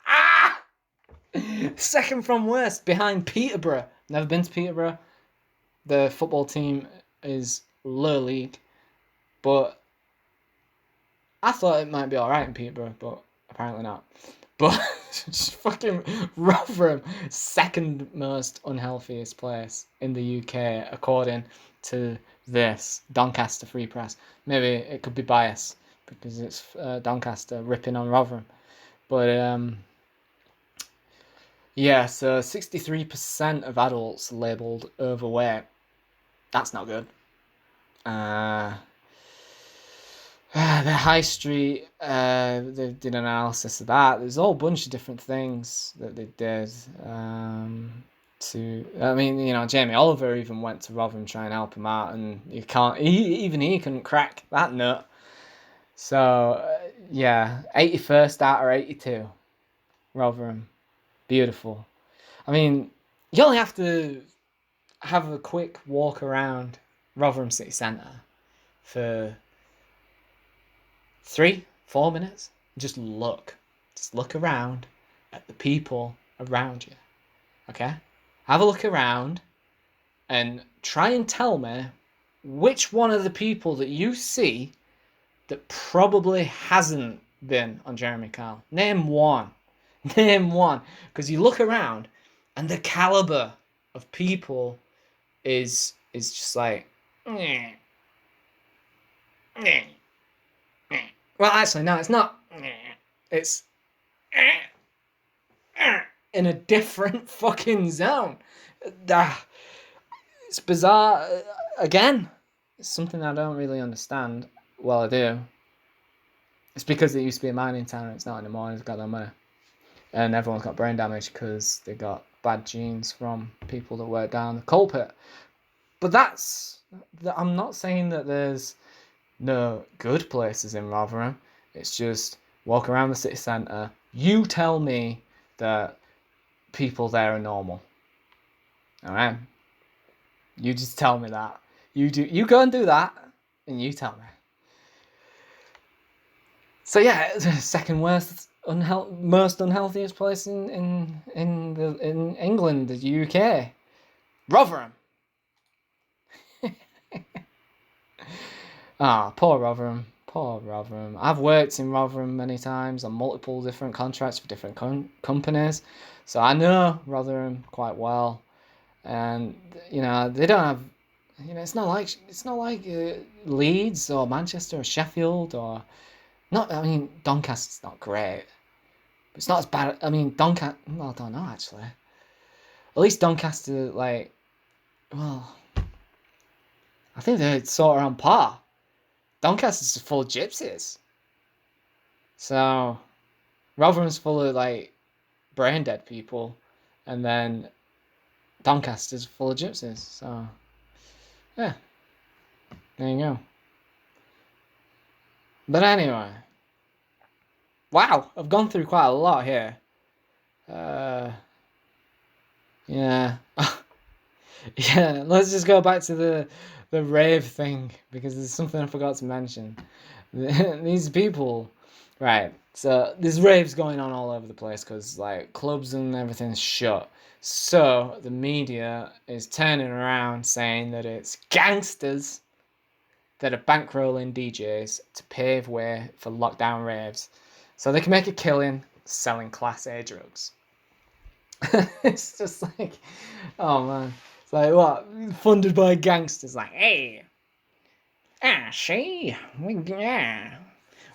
Second from worst, behind Peterborough. Never been to Peterborough. The football team is low league. But I thought it might be alright in Peterborough, but apparently not. But just fucking Rotherham, second most unhealthiest place in the UK, according to this Doncaster Free Press. Maybe it could be bias because it's Doncaster ripping on Rotherham. But yeah, so 63% of adults labelled overweight. That's not good. The high street, they did an analysis of that. There's a whole bunch of different things that they did. Jamie Oliver even went to Rotherham to try and help him out, and he couldn't crack that nut. So, 81st out of 82, Rotherham. Beautiful. I mean, you only have to have a quick walk around Rotherham City Centre for 3-4 minutes. Just look around at the people around you. Okay? Have a look around and try and tell me which one of the people that you see that probably hasn't been on Jeremy Kyle. Name one. Because you look around and the caliber of people is just like, well, actually, no, it's not. It's in a different fucking zone. It's bizarre. Again, it's something I don't really understand. Well, I do. It's because it used to be a mining town and it's not anymore. It's got no money. And everyone's got brain damage because they got bad genes from people that work down the coal pit. But I'm not saying that there's no good places in Rotherham. It's just walk around the city centre. You tell me that people there are normal. Alright? You just tell me that. You go and do that, and you tell me. So yeah, second worst, most unhealthiest place in England, the UK, Rotherham. Poor Rotherham. I've worked in Rotherham many times on multiple different contracts for different companies, so I know Rotherham quite well. And they don't have, it's not like Leeds or Manchester or Sheffield or not. I mean, Doncaster's not great, but it's not as bad. I mean, Doncaster. Well, I don't know actually. At least Doncaster, I think they're sort of on par. Doncaster's full of gypsies. So, Rotherham's full of, brain dead people. And then Doncaster's full of gypsies. So, yeah. There you go. But anyway. Wow, I've gone through quite a lot here. Yeah. Yeah, let's just go back to the rave thing, because there's something I forgot to mention. These people, right, so there's raves going on all over the place because clubs and everything's shut. So the media is turning around saying that it's gangsters that are bankrolling DJs to pave way for lockdown raves so they can make a killing selling Class A drugs. It's just oh man. It's what? Funded by gangsters. Hey. See? We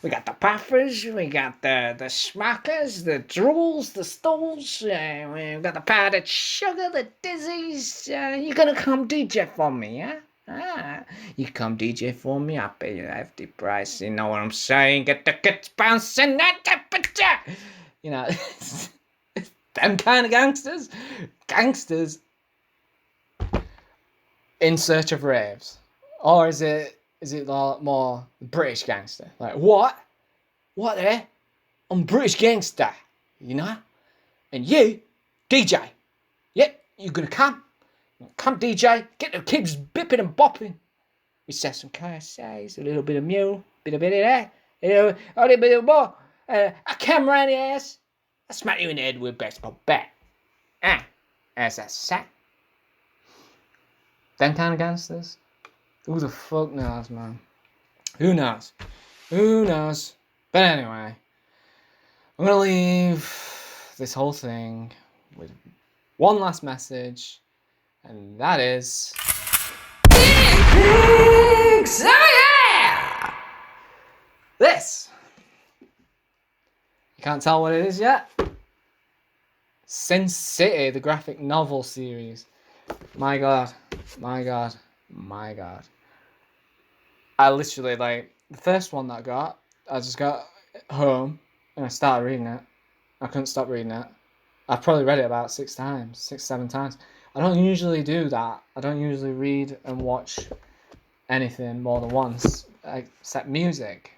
got the puffers, we got the smackers, the drools, the stools, we got the powdered sugar, the dizzies. You gonna come DJ for me, yeah? You come DJ for me, I'll pay you a hefty price. You know what I'm saying? Get the kids bouncing that temperature. Them kind of gangsters. Gangsters in search of raves. Or is it more British gangster? What? What I'm British gangster, And you, DJ. Yep, you gonna come. Come DJ, get the kids bipping and bopping. We set some KSAs, a little bit of mule, bit of that, a little bit of more, a camera in the ass. I smack you in the head with a baseball bat. As I say. Them kind of gangsters. Who the fuck knows, man? Who knows? Who knows? But anyway, I'm gonna leave this whole thing with one last message, and that is... This! You can't tell what it is yet? Sin City, the graphic novel series. My god. My god. My god. I literally, like, the first one that I just got home and I started reading it. I couldn't stop reading it. I've probably read it about 6 times, 7 times. I don't usually do that. I don't usually read and watch anything more than once, except music.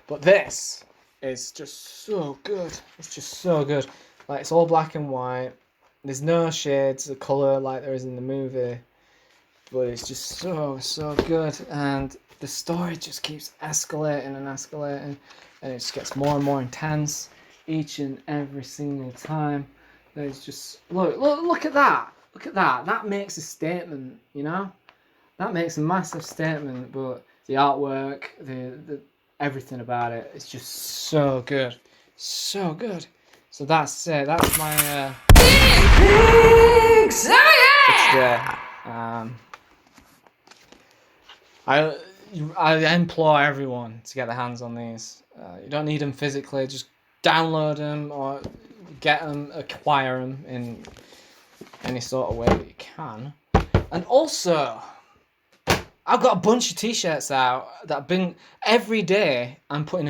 But this is just so good. It's just so good. Like, it's all black and white. There's no shades of colour like there is in the movie. But it's just so good. And the story just keeps escalating and escalating. And it just gets more and more intense each and every single time. There's just... Look at that. Look at that. That makes a statement, you know? That makes a massive statement. But the artwork, the everything about it, it's just so good. So good. So that's it. That's my... It's there. I implore everyone to get their hands on these. You don't need them physically. Just download them or get them, acquire them in any sort of way that you can. And also, I've got a bunch of t-shirts out that I've been... Every day, I'm putting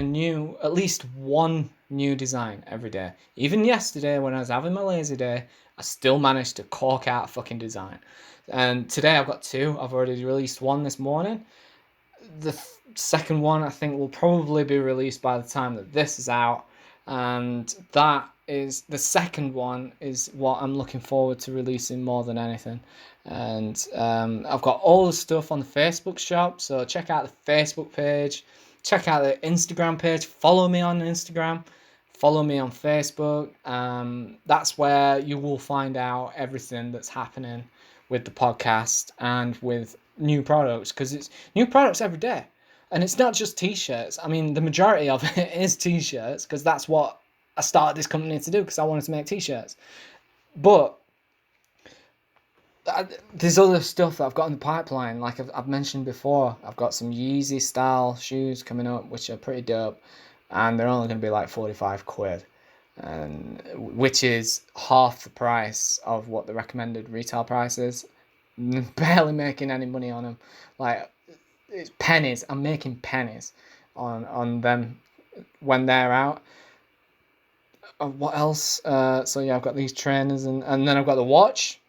at least one new design every day. Even yesterday, when I was having my lazy day, I still managed to cork out a fucking design. And today I've got 2. I've already released one this morning. The second one I think will probably be released by the time that this is out. And that is... The second one is what I'm looking forward to releasing more than anything. And I've got all the stuff on the Facebook shop. So check out the Facebook page. Check out the Instagram page. Follow me on Instagram. Follow me on Facebook. That's where you will find out everything that's happening with the podcast and with new products, because it's new products every day. And it's not just t-shirts. I mean, the majority of it is t-shirts, because that's what I started this company to do, because I wanted to make t-shirts. But there's other stuff that I've got in the pipeline. Like I've mentioned before, I've got some Yeezy style shoes coming up, which are pretty dope. And they're only going to be like 45 quid. And which is half the price of what the recommended retail price is. Barely making any money on them. Like, it's pennies. I'm making pennies on them when they're out. What else? So yeah, I've got these trainers, and then I've got the watch.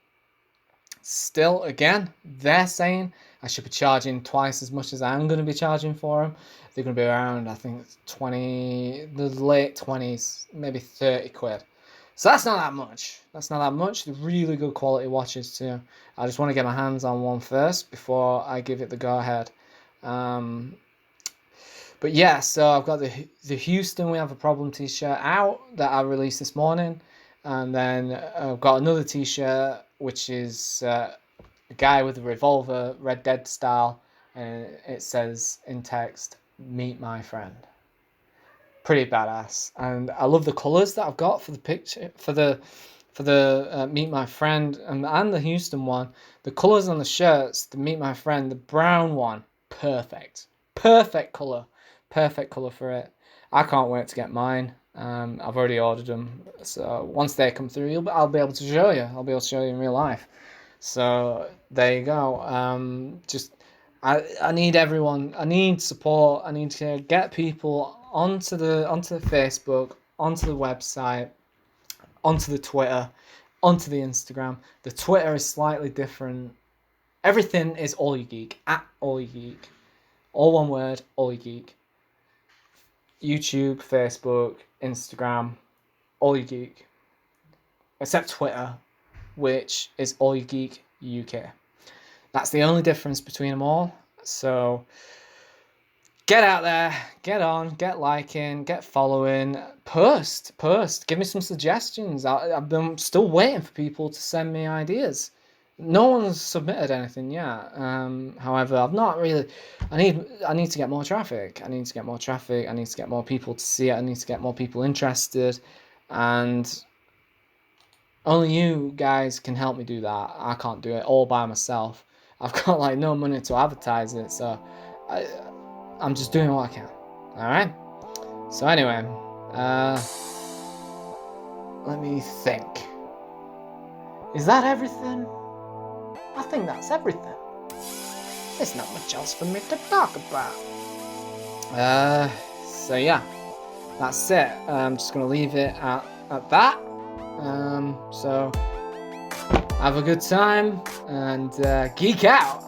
Still, again, they're saying I should be charging twice as much as I'm going to be charging for them. They're going to be around, I think, the late 20s, maybe 30 quid. So that's not that much. That's not that much. They're really good quality watches too. I just want to get my hands on one first before I give it the go-ahead. But yeah, so I've got the Houston We Have a Problem t-shirt out that I released this morning. And then I've got another t-shirt, which is a guy with a revolver, Red Dead style. And it says in text, "Meet my friend." Pretty badass. And I love the colours that I've got for the picture, for the Meet My Friend and the Houston one. The colours on the shirts, the Meet My Friend, the brown one, perfect. Perfect colour. Perfect colour for it. I can't wait to get mine. I've already ordered them. So once they come through, I'll be able to show you. I'll be able to show you in real life. So there you go. I need everyone. I need support. I need to get people onto the Facebook, onto the website, onto the Twitter, onto the Instagram. The Twitter is slightly different. Everything is AllYouGeek, at AllYouGeek. All one word, AllYouGeek. YouTube, Facebook, Instagram, AllYouGeek. Except Twitter, which is AllYouGeek UK. That's the only difference between them all. So get out there, get on, get liking, get following, post. Give me some suggestions. I'm still waiting for people to send me ideas. No one's submitted anything yet. However, I've not really. I need to get more traffic. I need to get more traffic. I need to get more people to see it. I need to get more people interested, and only you guys can help me do that. I can't do it all by myself. I've got like no money to advertise it, so I'm just doing what I can. All right. So anyway, let me think. Is that everything? I think that's everything. There's not much else for me to talk about. So yeah, that's it. I'm just gonna leave it at that. So have a good time and geek out.